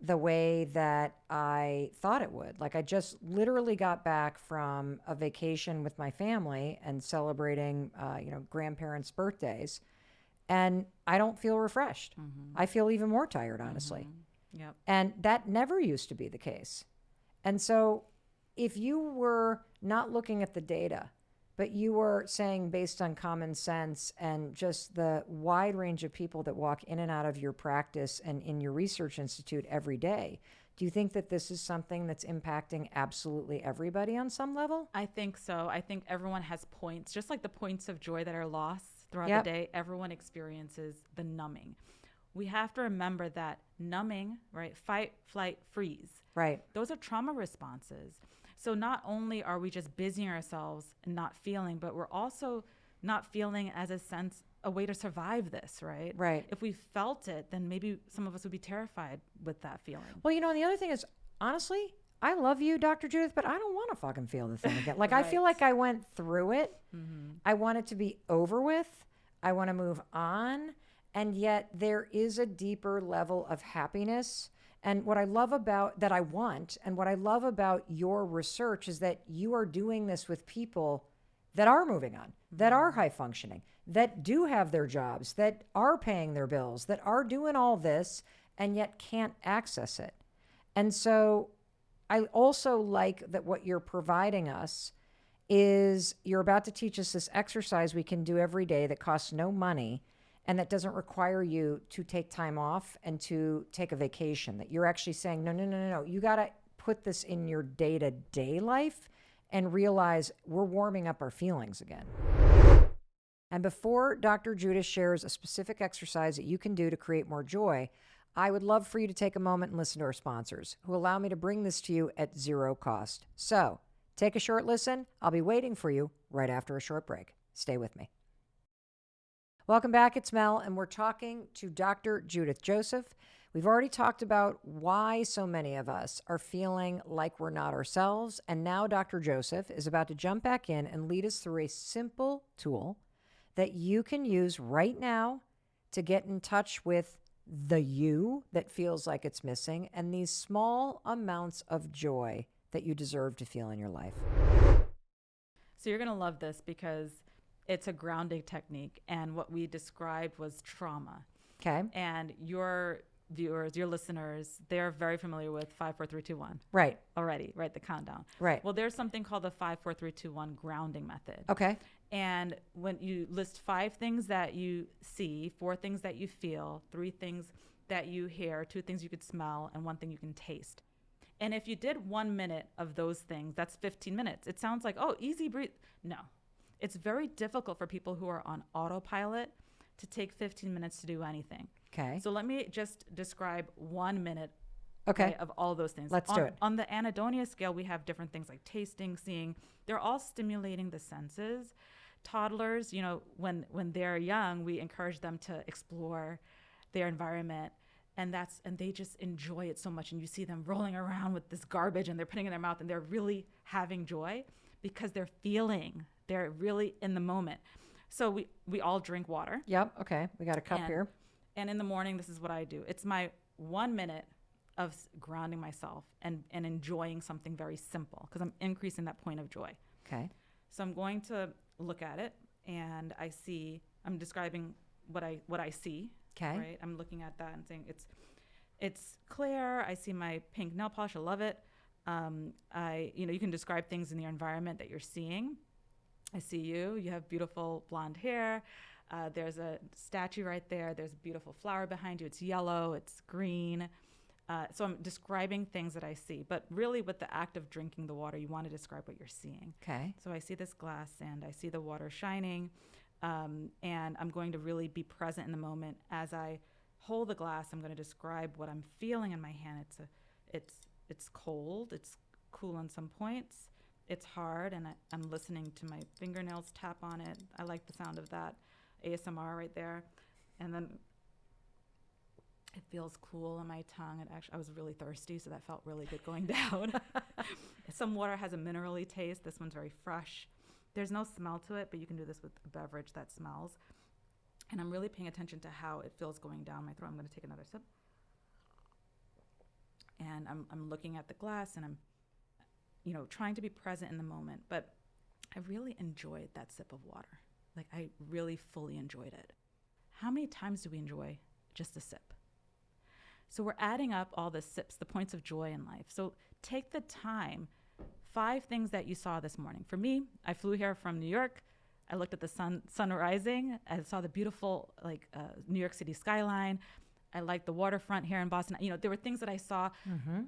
the way that I thought it would. Like I just literally got back from a vacation with my family and celebrating, grandparents' birthdays. And I don't feel refreshed. I feel even more tired, honestly. Yep. And that never used to be the case. And so if you were not looking at the data, but you were saying based on common sense and just the wide range of people that walk in and out of your practice and in your research institute every day, do you think that this is something that's impacting absolutely everybody on some level? I think so. I think everyone has points, just like the points of joy that are lost throughout Yep. the day. Everyone experiences the numbing. We have to remember that numbing, right? Fight, flight, freeze. Right. Those are trauma responses. So not only are we just busying ourselves and not feeling, but we're also not feeling as a way to survive this, right? Right. If we felt it, then maybe some of us would be terrified with that feeling. Well, and the other thing is, honestly, I love you, Dr. Judith, but I don't want to fucking feel the thing again. Like, I feel like I went through it. Mm-hmm. I want it to be over with. I want to move on. And yet there is a deeper level of happiness. And what I love about that I want, and what I love about your research is that you are doing this with people that are moving on, that are high functioning, that do have their jobs, that are paying their bills, that are doing all this and yet can't access it. And so I also like that what you're providing us is you're about to teach us this exercise we can do every day that costs no money and that doesn't require you to take time off and to take a vacation, that you're actually saying, no. You got to put this in your day-to-day life and realize we're warming up our feelings again. And before Dr. Judith shares a specific exercise that you can do to create more joy, I would love for you to take a moment and listen to our sponsors, who allow me to bring this to you at zero cost. So take a short listen. I'll be waiting for you right after a short break. Stay with me. Welcome back. It's Mel, and we're talking to Dr. Judith Joseph. We've already talked about why so many of us are feeling like we're not ourselves. And now Dr. Joseph is about to jump back in and lead us through a simple tool that you can use right now to get in touch with the you that feels like it's missing and these small amounts of joy that you deserve to feel in your life. So you're going to love this because it's a grounding technique. And what we described was trauma. Okay. And your viewers, your listeners, they're very familiar with 5, 4, 3, 2, 1. Right. Already, right? The countdown. Right. Well, there's something called the 5, 4, 3, 2, 1 grounding method. Okay. And when you list 5 things that you see, 4 things that you feel, 3 things that you hear, 2 things you could smell, and 1 thing you can taste. And if you did 1 minute of those things, that's 15 minutes. It sounds like, oh, easy breathe. No. It's very difficult for people who are on autopilot to take 15 minutes to do anything. Okay. So let me just describe 1 minute okay. of all those things. Let's do it. On the Anhedonia scale, we have different things like tasting, seeing. They're all stimulating the senses. Toddlers, when they're young, we encourage them to explore their environment. And they just enjoy it so much. And you see them rolling around with this garbage and they're putting it in their mouth and they're really having joy because they're really in the moment. So we all drink water. Yep. Okay. We got a cup here. And in the morning, this is what I do. It's my 1 minute of grounding myself and enjoying something very simple because I'm increasing that point of joy. Okay. So I'm going to look at it and I'm describing what I see. Okay. Right. I'm looking at that and saying it's clear. I see my pink nail polish. I love it. You can describe things in your environment that you're seeing. I see you. You have beautiful blonde hair. There's a statue right there. There's a beautiful flower behind you. It's yellow. It's green. So I'm describing things that I see. But really, with the act of drinking the water, you want to describe what you're seeing. Okay. So I see this glass, and I see the water shining. And I'm going to really be present in the moment. As I hold the glass, I'm going to describe what I'm feeling in my hand. It's cold. It's cool on some points. It's hard, and I'm listening to my fingernails tap on it. I like the sound of that ASMR right there. And then it feels cool on my tongue. I was really thirsty, so that felt really good going down. Some water has a minerally taste. This one's very fresh. There's no smell to it, but you can do this with a beverage that smells. And I'm really paying attention to how it feels going down my throat. I'm going to take another sip. And I'm looking at the glass, and I'm trying to be present in the moment, but I really enjoyed that sip of water. Like, I really fully enjoyed it. How many times do we enjoy just a sip? So we're adding up all the sips, the points of joy in life. So take the time, 5 things that you saw this morning. For me, I flew here from New York. I looked at the sun rising. I saw the beautiful New York City skyline. I liked the waterfront here in Boston. There were things that I saw.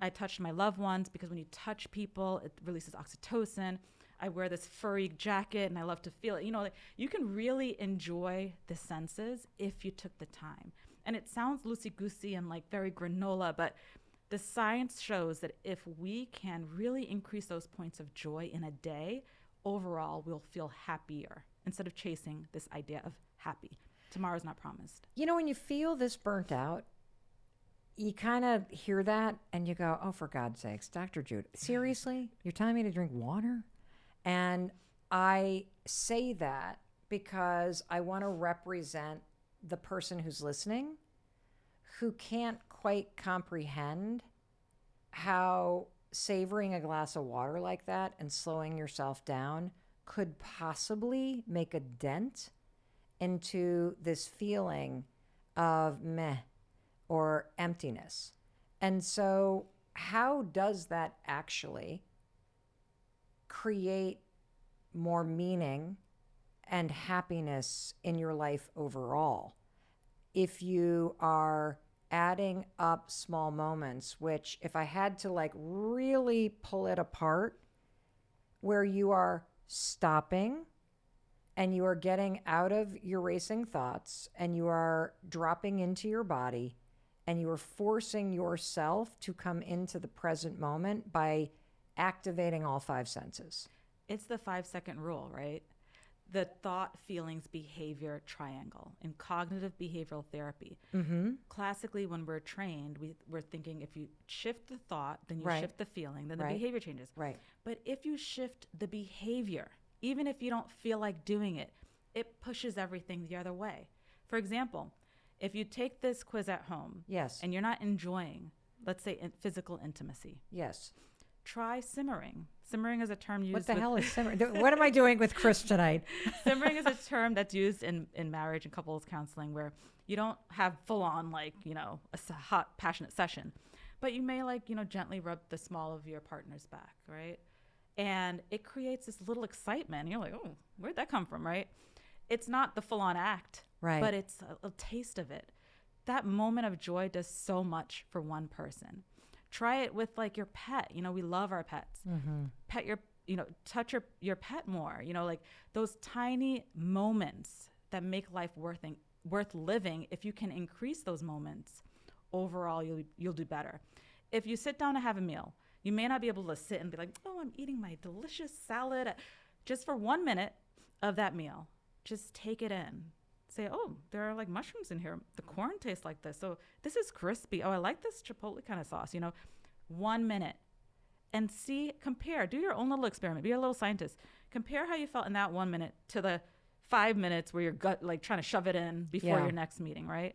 I touched my loved ones, because when you touch people, it releases oxytocin. I wear this furry jacket and I love to feel it. You can really enjoy the senses if you took the time. And it sounds loosey-goosey and like very granola, but the science shows that if we can really increase those points of joy in a day, overall we'll feel happier instead of chasing this idea of happy. Tomorrow's not promised. When you feel this burnt out, you kind of hear that and you go, oh, for God's sakes, Dr. Judith, seriously? You're telling me to drink water? And I say that because I want to represent the person who's listening who can't quite comprehend how savoring a glass of water like that and slowing yourself down could possibly make a dent into this feeling of meh or emptiness. And so how does that actually create more meaning and happiness in your life overall if you are adding up small moments, which if I had to really pull it apart, where you are stopping and you are getting out of your racing thoughts and you are dropping into your body and you are forcing yourself to come into the present moment by activating all 5 senses. It's the 5-second rule, right? The thought, feelings, behavior triangle in cognitive behavioral therapy. Classically, when we're trained, we're thinking if you shift the thought, then you shift the feeling, then the behavior changes. Right. But if you shift the behavior, even if you don't feel like doing it, it pushes everything the other way. For example, if you take this quiz at home and you're not enjoying, let's say, physical intimacy. Yes. Try simmering. Simmering is a term used. What the hell is simmering? What am I doing with Chris tonight? Simmering is a term that's used in marriage and couples counseling where you don't have full on a hot, passionate session, but you may gently rub the small of your partner's back, right? And it creates this little excitement. You're like, oh, where'd that come from, right? It's not the full on act, right? But it's a taste of it. That moment of joy does so much for one person. Try it with your pet. We love our pets. Pet your, touch your pet more. Those tiny moments that make life worth living. If you can increase those moments, overall you'll do better. If you sit down to have a meal, you may not be able to sit and be like, oh, I'm eating my delicious salad. Just for 1 minute of that meal, just take it in. Say, oh, there are mushrooms in here. The corn tastes like this. So this is crispy. Oh, I like this chipotle kind of sauce. 1 minute, and compare. Do your own little experiment. Be a little scientist. Compare how you felt in that 1 minute to the 5 minutes where your gut trying to shove it in before your next meeting, right?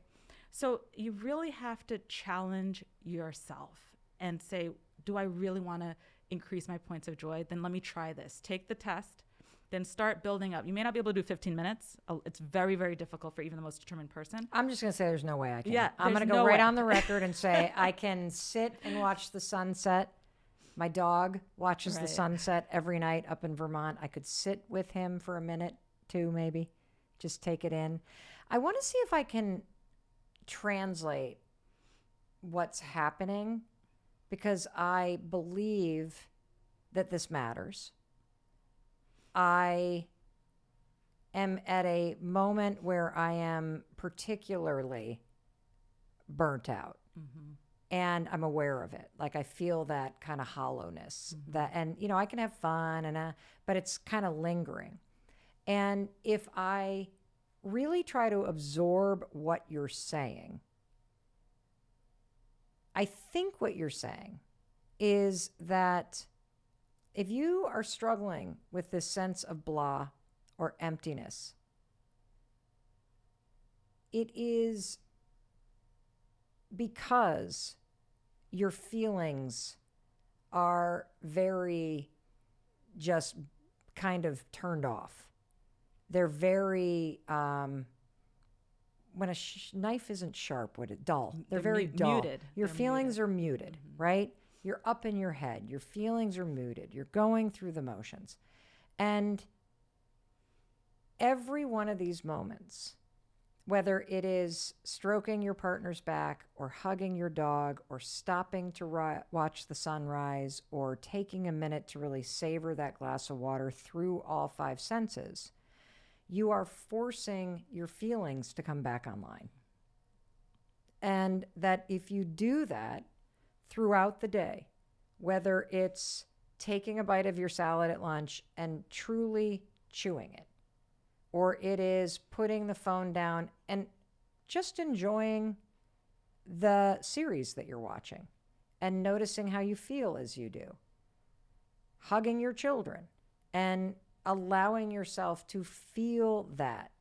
So you really have to challenge yourself and say, do I really want to increase my points of joy? Then let me try this. Take the test. Then start building up. You may not be able to do 15 minutes. It's very, very difficult for even the most determined person. I'm just going to say there's no way I can. Yeah, I'm going to go right on the record and say I can sit and watch the sunset. My dog watches the sunset every night up in Vermont. I could sit with him for a minute, 2 maybe, just take it in. I want to see if I can translate what's happening because I believe that this matters. I am at a moment where I am particularly burnt out, and I'm aware of it. I feel that kind of hollowness and I can have fun but it's kind of lingering. And if I really try to absorb what you're saying, I think what you're saying is that if you are struggling with this sense of blah or emptiness, it is because your feelings are very just kind of turned off. They're very when a knife isn't sharp, dull. They're They're very dull. muted. Your They're feelings muted. are muted, right? You're up in your head. Your feelings are muted. You're going through the motions. And every one of these moments, whether it is stroking your partner's back or hugging your dog or stopping to watch the sunrise or taking a minute to really savor that glass of water through all 5 senses, you are forcing your feelings to come back online. And that if you do that throughout the day, whether it's taking a bite of your salad at lunch and truly chewing it, or it is putting the phone down and just enjoying the series that you're watching and noticing how you feel as you do, hugging your children and allowing yourself to feel that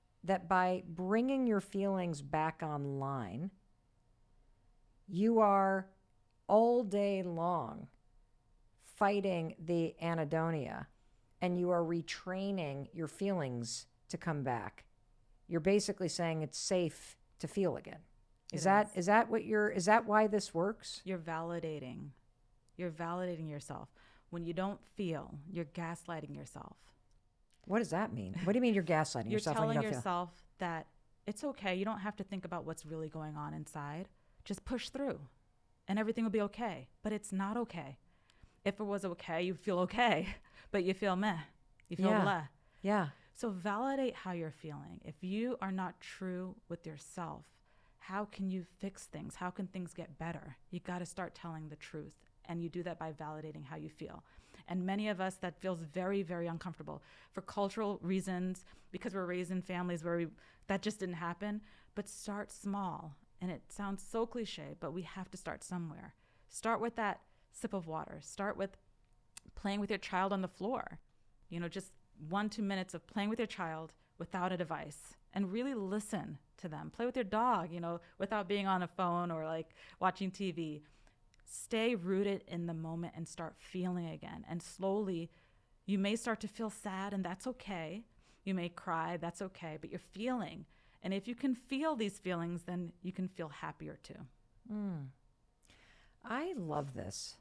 by bringing your feelings back online, you are all day long fighting the anhedonia and you are retraining your feelings to come back. You're basically saying it's safe to feel again. Is that why this works? You're validating yourself. When you don't feel, you're gaslighting yourself. What does that mean? What do you mean you're gaslighting yourself when you don't feel? You're telling yourself that it's okay. You don't have to think about what's really going on inside. Just push through and everything will be okay. But it's not okay. If it was okay, you feel okay, but you feel meh. You feel blah. Yeah. So validate how you're feeling. If you are not true with yourself, how can you fix things? How can things get better? You got to start telling the truth. And you do that by validating how you feel. And many of us, that feels very, very uncomfortable for cultural reasons, because we're raised in families where that just didn't happen. But start small. And it sounds so cliche, but we have to start somewhere. Start with that sip of water. Start with playing with your child on the floor. Just 1-2 minutes of playing with your child without a device, and really listen to them. Play with your dog, without being on a phone or like watching TV. Stay rooted in the moment and start feeling again. And slowly, you may start to feel sad, and that's okay. You may cry, that's okay, but you're feeling. And if you can feel these feelings, then you can feel happier too. I love this.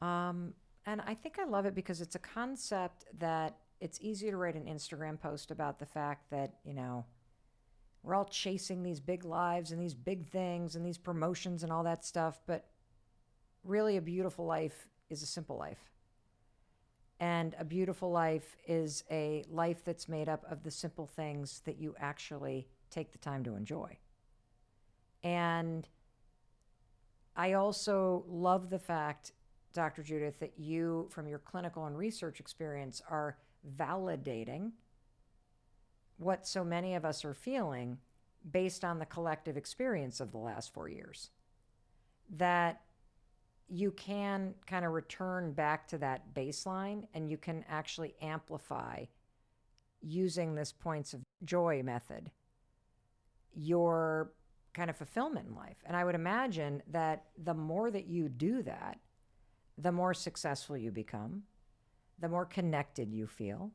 And I think I love it because it's a concept that it's easy to write an Instagram post about the fact that, we're all chasing these big lives and these big things and these promotions and all that stuff. But really, a beautiful life is a simple life. And a beautiful life is a life that's made up of the simple things that you actually take the time to enjoy. And I also love the fact, Dr. Judith, that you, from your clinical and research experience, are validating what so many of us are feeling based on the collective experience of the last 4 years. That you can kind of return back to that baseline, and you can actually amplify, using this points of joy method, your kind of fulfillment in life. And I would imagine that the more that you do that, the more successful you become, the more connected you feel,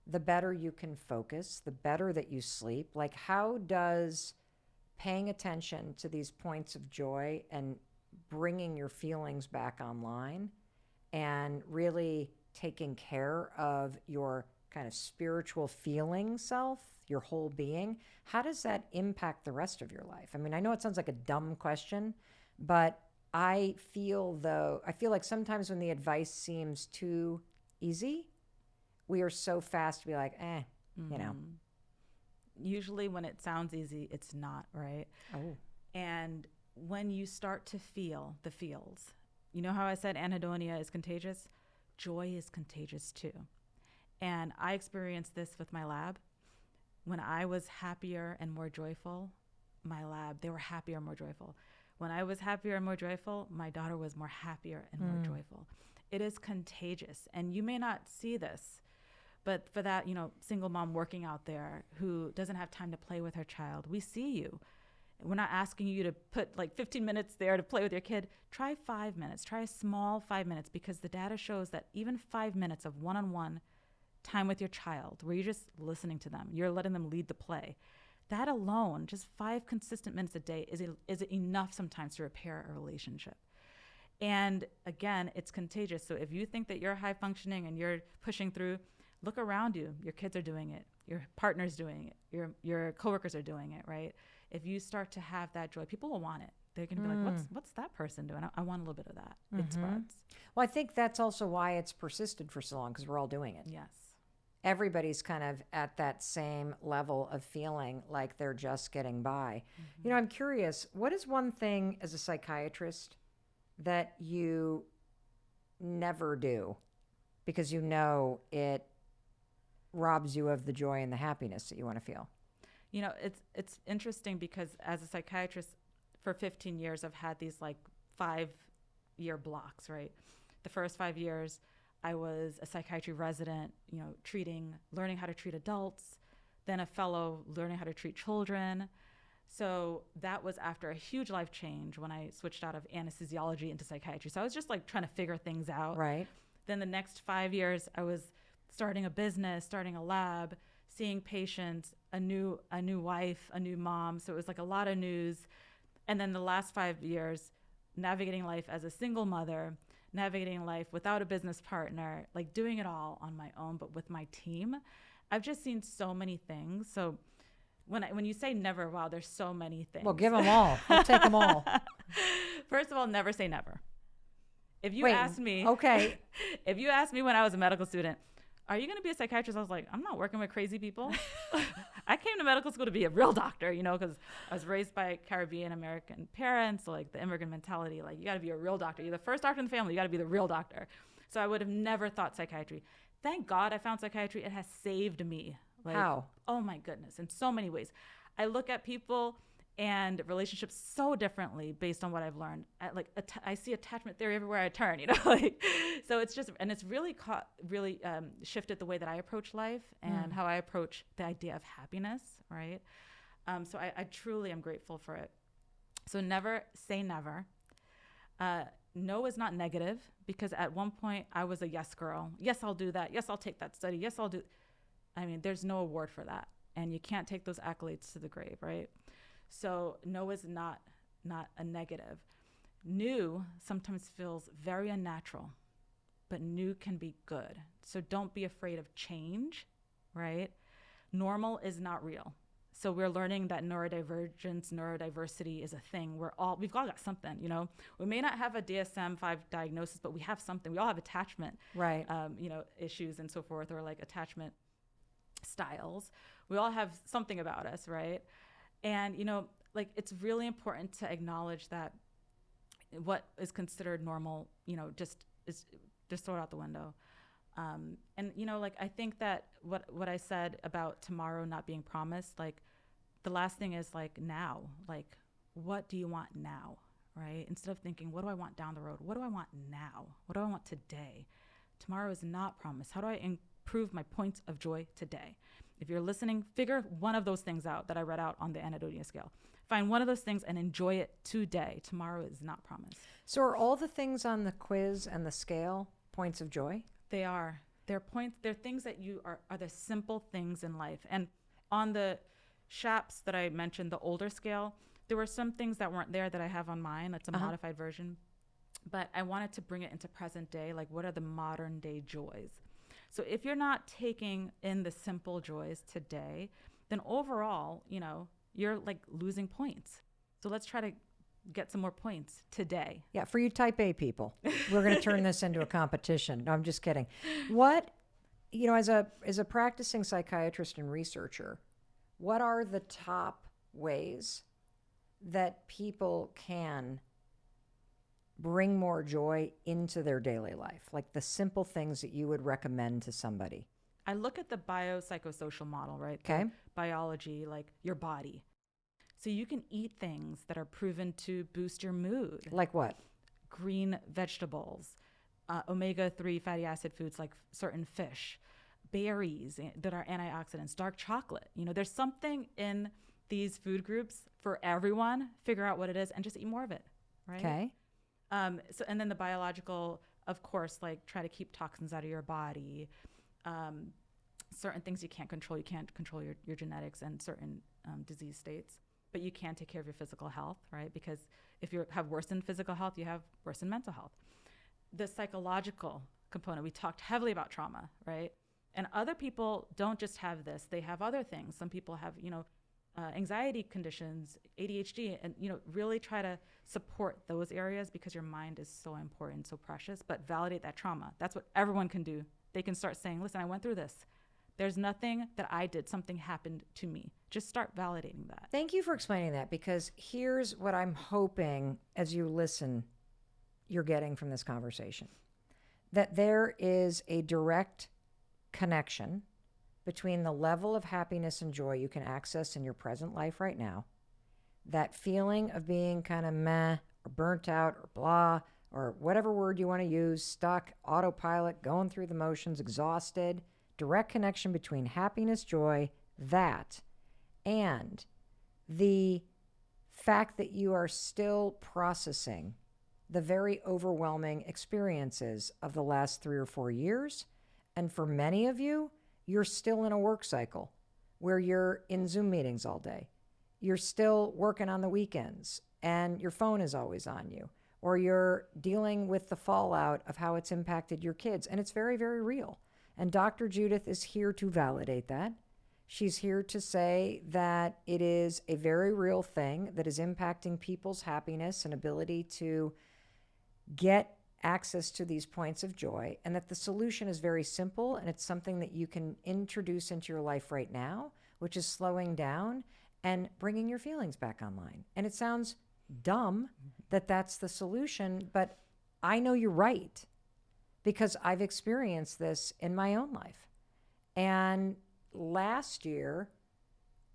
the better you can focus, the better that you sleep. Like, how does paying attention to these points of joy and bringing your feelings back online and really taking care of your kind of spiritual feeling self, your whole being, how does that impact the rest of your life? I mean, I know it sounds like a dumb question, but I feel like sometimes when the advice seems too easy, we are so fast to be like, Usually when it sounds easy, it's not, right? Oh. And when you start to feel the feels, you know how I said anhedonia is contagious? Joy is contagious too. And I experienced this with my lab. When I was happier and more joyful, my lab, they were happier and more joyful. When I was happier and more joyful, my daughter was more happier and more joyful. It is contagious. And you may not see this, but for that, single mom working out there who doesn't have time to play with her child, we see you. We're not asking you to put like 15 minutes there to play with your kid. Try 5 minutes. Try a small 5 minutes, because the data shows that even 5 minutes of one-on-one time with your child, where you're just listening to them, you're letting them lead the play, That alone, just 5 consistent minutes a day is enough sometimes to repair a relationship. And again, it's contagious. So if you think that you're high functioning and you're pushing through, look around you. Your kids are doing it. Your partner's doing it. Your coworkers are doing it, right? If you start to have that joy, people will want it. They're going to be like, what's that person doing? I want a little bit of that. It spreads. Well, I think that's also why it's persisted for so long, because we're all doing it. Yes. Everybody's kind of at that same level of feeling like they're just getting by. You know, I'm curious, what is one thing as a psychiatrist that you never do because you know it robs you of the joy and the happiness that you want to feel? You know, it's interesting because as a psychiatrist for 15 years, I've had these like 5-year blocks, right? The first 5 years, I was a psychiatry resident, you know, learning how to treat adults, then a fellow learning how to treat children. So that was after a huge life change when I switched out of anesthesiology into psychiatry. So I was just like trying to figure things out. Right. Then the next 5 years, I was starting a business, starting a lab, seeing patients, a new wife, a new mom. So it was like a lot of news. And then the last 5 years, navigating life as a single mother, navigating life without a business partner, like doing it all on my own, but with my team. I've just seen so many things. So when you say never, wow, there's so many things. Well, give them all. I'll take them all. First of all, never say never. If you Wait, asked me, okay. If you asked me when I was a medical student, are you going to be a psychiatrist? I was like, I'm not working with crazy people. I came to medical school to be a real doctor, you know, because I was raised by Caribbean American parents, so like the immigrant mentality, like you got to be a real doctor. You're the first doctor in the family. You got to be the real doctor. So I would have never thought psychiatry. Thank God I found psychiatry. It has saved me. Like, how? Oh my goodness, in so many ways. I look at people and relationships so differently based on what I've learned. I see attachment theory everywhere I turn, you know, like, so it's just, and it's really shifted the way that I approach life and how I approach the idea of happiness. Right. So I truly am grateful for it. So never say never. No is not negative, because at one point I was a yes girl. Yes, I'll do that. Yes, I'll take that study. Yes, I'll do. I mean, there's no award for that. And you can't take those accolades to the grave, right? So no is not a negative. New sometimes feels very unnatural, but new can be good. So don't be afraid of change, right? Normal is not real. So we're learning that neurodivergence, neurodiversity is a thing. We've all got something, you know. We may not have a DSM-5 diagnosis, but we have something. We all have attachment, right? Issues and so forth, or like attachment styles. We all have something about us, right? And, you know, like, it's really important to acknowledge that what is considered normal, you know, just throw it out the window. And, you know, like, I think that what I said about tomorrow not being promised, like, the last thing is, like, now, like, what do you want now, right? Instead of thinking, what do I want down the road? What do I want now? What do I want today? Tomorrow is not promised. How do I improve my points of joy today? If you're listening, figure one of those things out that I read out on the Anhedonia scale. Find one of those things and enjoy it today. Tomorrow is not promised. So are all the things on the quiz and the scale points of joy? They are. They're things that are the simple things in life. And on the SHAPS that I mentioned, the older scale, there were some things that weren't there that I have on mine. That's a modified version. But I wanted to bring it into present day. Like, what are the modern day joys? So if you're not taking in the simple joys today, then overall, you know, you're like losing points. So let's try to get some more points today. Yeah, for you type A people, we're going to turn this into a competition. No, I'm just kidding. What, you know, as a practicing psychiatrist and researcher, what are the top ways that people can bring more joy into their daily life? Like the simple things that you would recommend to somebody. I look at the biopsychosocial model, right? Okay. Biology, like your body. So you can eat things that are proven to boost your mood. Like what? Green vegetables, omega-3 fatty acid foods like certain fish, berries that are antioxidants, dark chocolate. You know, there's something in these food groups for everyone. Figure out what it is and just eat more of it, right? Okay. So, and then the biological, of course, like try to keep toxins out of your body. certain things you can't control. You can't control your genetics and certain disease states, but you can take care of your physical health, right? Because if you have worsened physical health, you have worsened mental health. The psychological component, we talked heavily about trauma, right? And other people don't just have this, they have other things. Some people have, anxiety conditions, ADHD, and, really try to support those areas because your mind is so important, so precious, but validate that trauma. That's what everyone can do. They can start saying, listen, I went through this. There's nothing that I did. Something happened to me. Just start validating that. Thank you for explaining that, because here's what I'm hoping as you listen, you're getting from this conversation. That there is a direct connection between the level of happiness and joy you can access in your present life right now, that feeling of being kind of meh or burnt out or blah or whatever word you want to use, stuck, autopilot, going through the motions, exhausted, direct connection between happiness, joy, that, and the fact that you are still processing the very overwhelming experiences of the last 3 or 4 years. And for many of you, you're still in a work cycle where you're in Zoom meetings all day. You're still working on the weekends and your phone is always on you, or you're dealing with the fallout of how it's impacted your kids. And it's very, very real. And Dr. Judith is here to validate that. She's here to say that it is a very real thing that is impacting people's happiness and ability to get access to these points of joy, and that the solution is very simple, and it's something that you can introduce into your life right now, which is slowing down and bringing your feelings back online. And it sounds dumb that that's the solution, but I know you're right, because I've experienced this in my own life. And last year,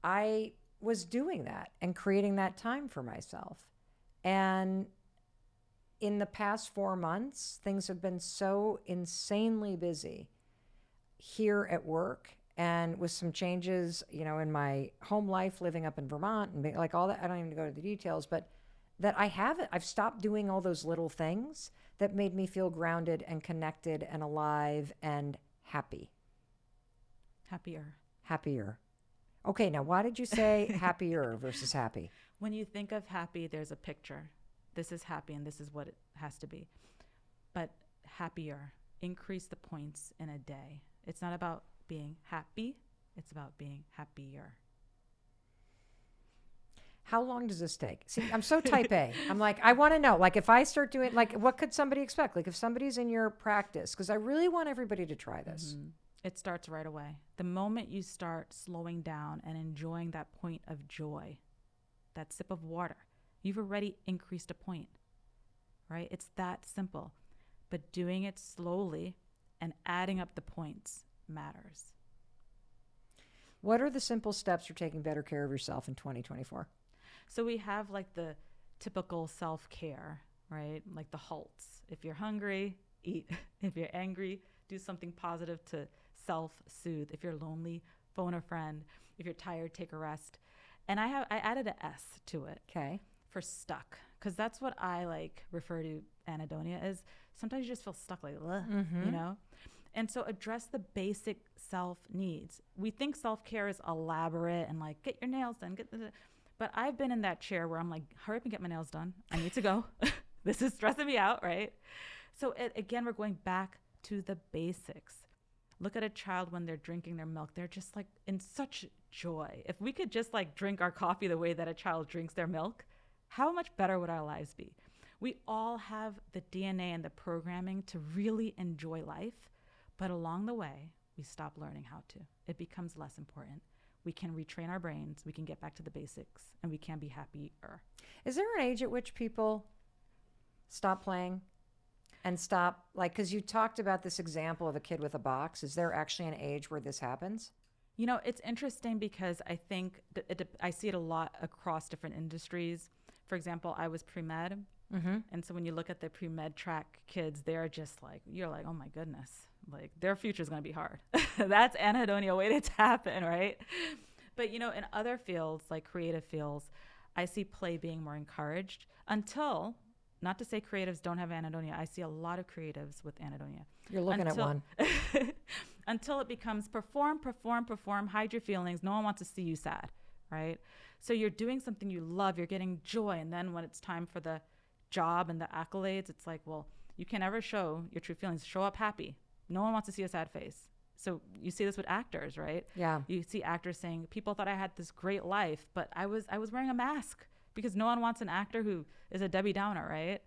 I was doing that and creating that time for myself. And in the past 4 months, things have been so insanely busy here at work, and with some changes, in my home life, living up in Vermont and like all that. I don't even go to the details, but that I've stopped doing all those little things that made me feel grounded and connected and alive and happy. Happier. Okay, now why did you say happier versus happy? When you think of happy, there's a picture. This is happy and this is what it has to be. But happier, increase the points in a day. It's not about being happy, it's about being happier. How long does this take? See, I'm so type A. I'm like, I want to know, like, if I start doing, like, what could somebody expect? Like, if somebody's in your practice, because I really want everybody to try this. Mm-hmm. It starts right away. The moment you start slowing down and enjoying that point of joy, that sip of water, you've already increased a point, right? It's that simple. But doing it slowly and adding up the points matters. What are the simple steps for taking better care of yourself in 2024? So we have like the typical self-care, right? Like the halts. If you're hungry, eat. If you're angry, do something positive to self-soothe. If you're lonely, phone a friend. If you're tired, take a rest. And I added an S to it. Okay. For stuck, because that's what I refer to Anhedonia as. Sometimes you just feel stuck, and so address the basic self needs. We think self-care is elaborate and like get your nails done, but I've been in that chair where I'm like, hurry up and get my nails done, I need to go. This is stressing me out, right? So again, we're going back to the basics. Look at a child when they're drinking their milk. They're just like in such joy. If we could just like drink our coffee the way that a child drinks their milk, how much better would our lives be? We all have the DNA and the programming to really enjoy life, but along the way, we stop learning how to. It becomes less important. We can retrain our brains, we can get back to the basics, and we can be happier. Is there an age at which people stop playing and stop, because you talked about this example of a kid with a box. Is there actually an age where this happens? It's interesting because I think I see it a lot across different industries. For example, I was pre-med. Mm-hmm. And so when you look at the pre-med track kids, they're just like, you're like, oh my goodness, like their future is going to be hard. That's Anhedonia waiting to happen, right? But, in other fields, like creative fields, I see play being more encouraged until, not to say creatives don't have Anhedonia. I see a lot of creatives with Anhedonia. You're looking at one. until it becomes perform, hide your feelings. No one wants to see you sad, right? So you're doing something you love, you're getting joy. And then when it's time for the job and the accolades, it's like, well, you can never show your true feelings. Show up happy. No one wants to see a sad face. So you see this with actors, right? Yeah. You see actors saying, people thought I had this great life, but I was wearing a mask, because no one wants an actor who is a Debbie Downer, right?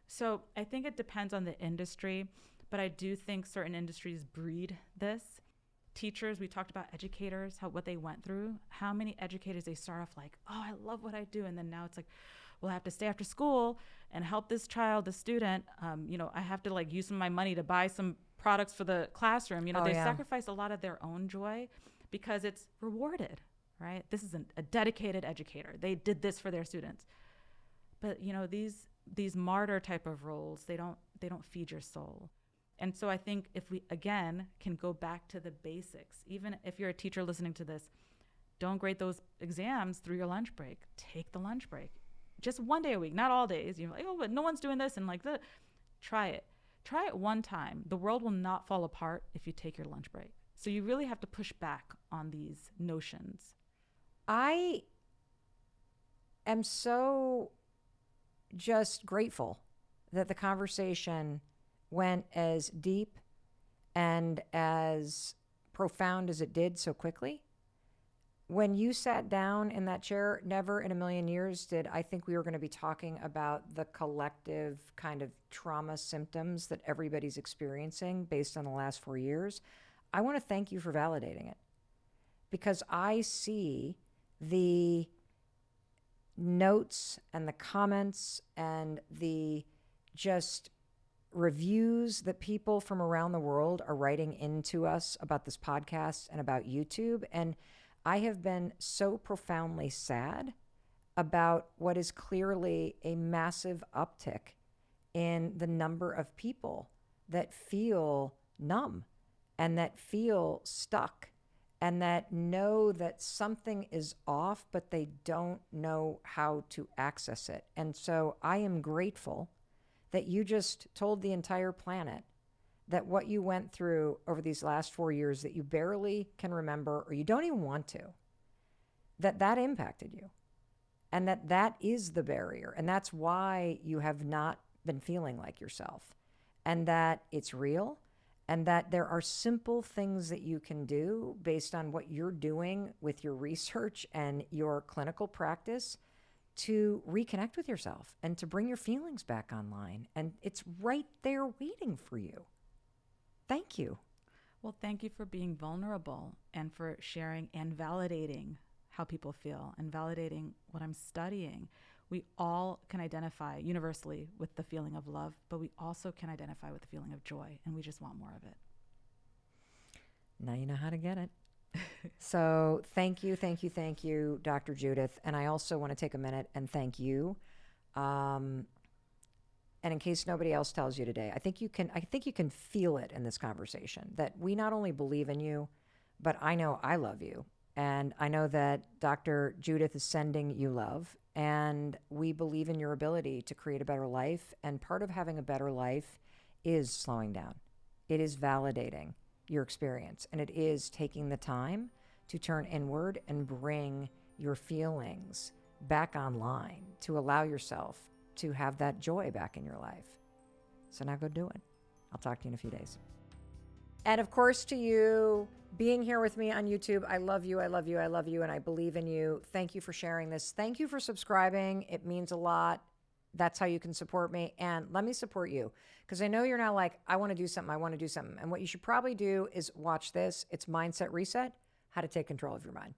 So I think it depends on the industry, but I do think certain industries breed this. Teachers, we talked about educators, what they went through. How many educators, they start off like, oh, I love what I do. And then now it's like, well, I have to stay after school and help this child, the student. I have to use some of my money to buy some products for the classroom. They sacrifice a lot of their own joy because it's rewarded, right? This is a dedicated educator. They did this for their students. But, these martyr type of roles, they don't feed your soul. And so I think if we, again, can go back to the basics, even if you're a teacher listening to this, don't grade those exams through your lunch break. Take the lunch break. Just one day a week, not all days. You're like, oh, but no one's doing this. And try it. Try it one time. The world will not fall apart if you take your lunch break. So you really have to push back on these notions. I am so just grateful that the conversation went as deep and as profound as it did so quickly. When you sat down in that chair, never in a million years did I think we were going to be talking about the collective kind of trauma symptoms that everybody's experiencing based on the last 4 years. I want to thank you for validating it, because I see the notes and the comments and the just reviews that people from around the world are writing into us about this podcast and about YouTube. And I have been so profoundly sad about what is clearly a massive uptick in the number of people that feel numb and that feel stuck and that know that something is off, but they don't know how to access it. And so I am grateful that you just told the entire planet that what you went through over these last 4 years that you barely can remember, or you don't even want to, that impacted you, and that is the barrier. And that's why you have not been feeling like yourself, and that it's real, and that there are simple things that you can do based on what you're doing with your research and your clinical practice to reconnect with yourself and to bring your feelings back online. And it's right there waiting for you. Thank you. Well, thank you for being vulnerable and for sharing and validating how people feel and validating what I'm studying. We all can identify universally with the feeling of love, but we also can identify with the feeling of joy, and we just want more of it. Now you know how to get it. So thank you, Dr. Judith. And I also want to take a minute and thank you. And in case nobody else tells you today, I think you can feel it in this conversation that we not only believe in you, but I know I love you. And I know that Dr. Judith is sending you love, and we believe in your ability to create a better life. And part of having a better life is slowing down. It is validating your experience, and it is taking the time to turn inward and bring your feelings back online to allow yourself to have that joy back in your life. So now go do it. I'll talk to you in a few days. And of course, to you being here with me on YouTube, I love you, and I believe in you. Thank you for sharing this. Thank you for subscribing. It means a lot. That's how you can support me. And let me support you, because I know you're now like, I want to do something. And what you should probably do is watch this. It's Mindset Reset, how to take control of your mind.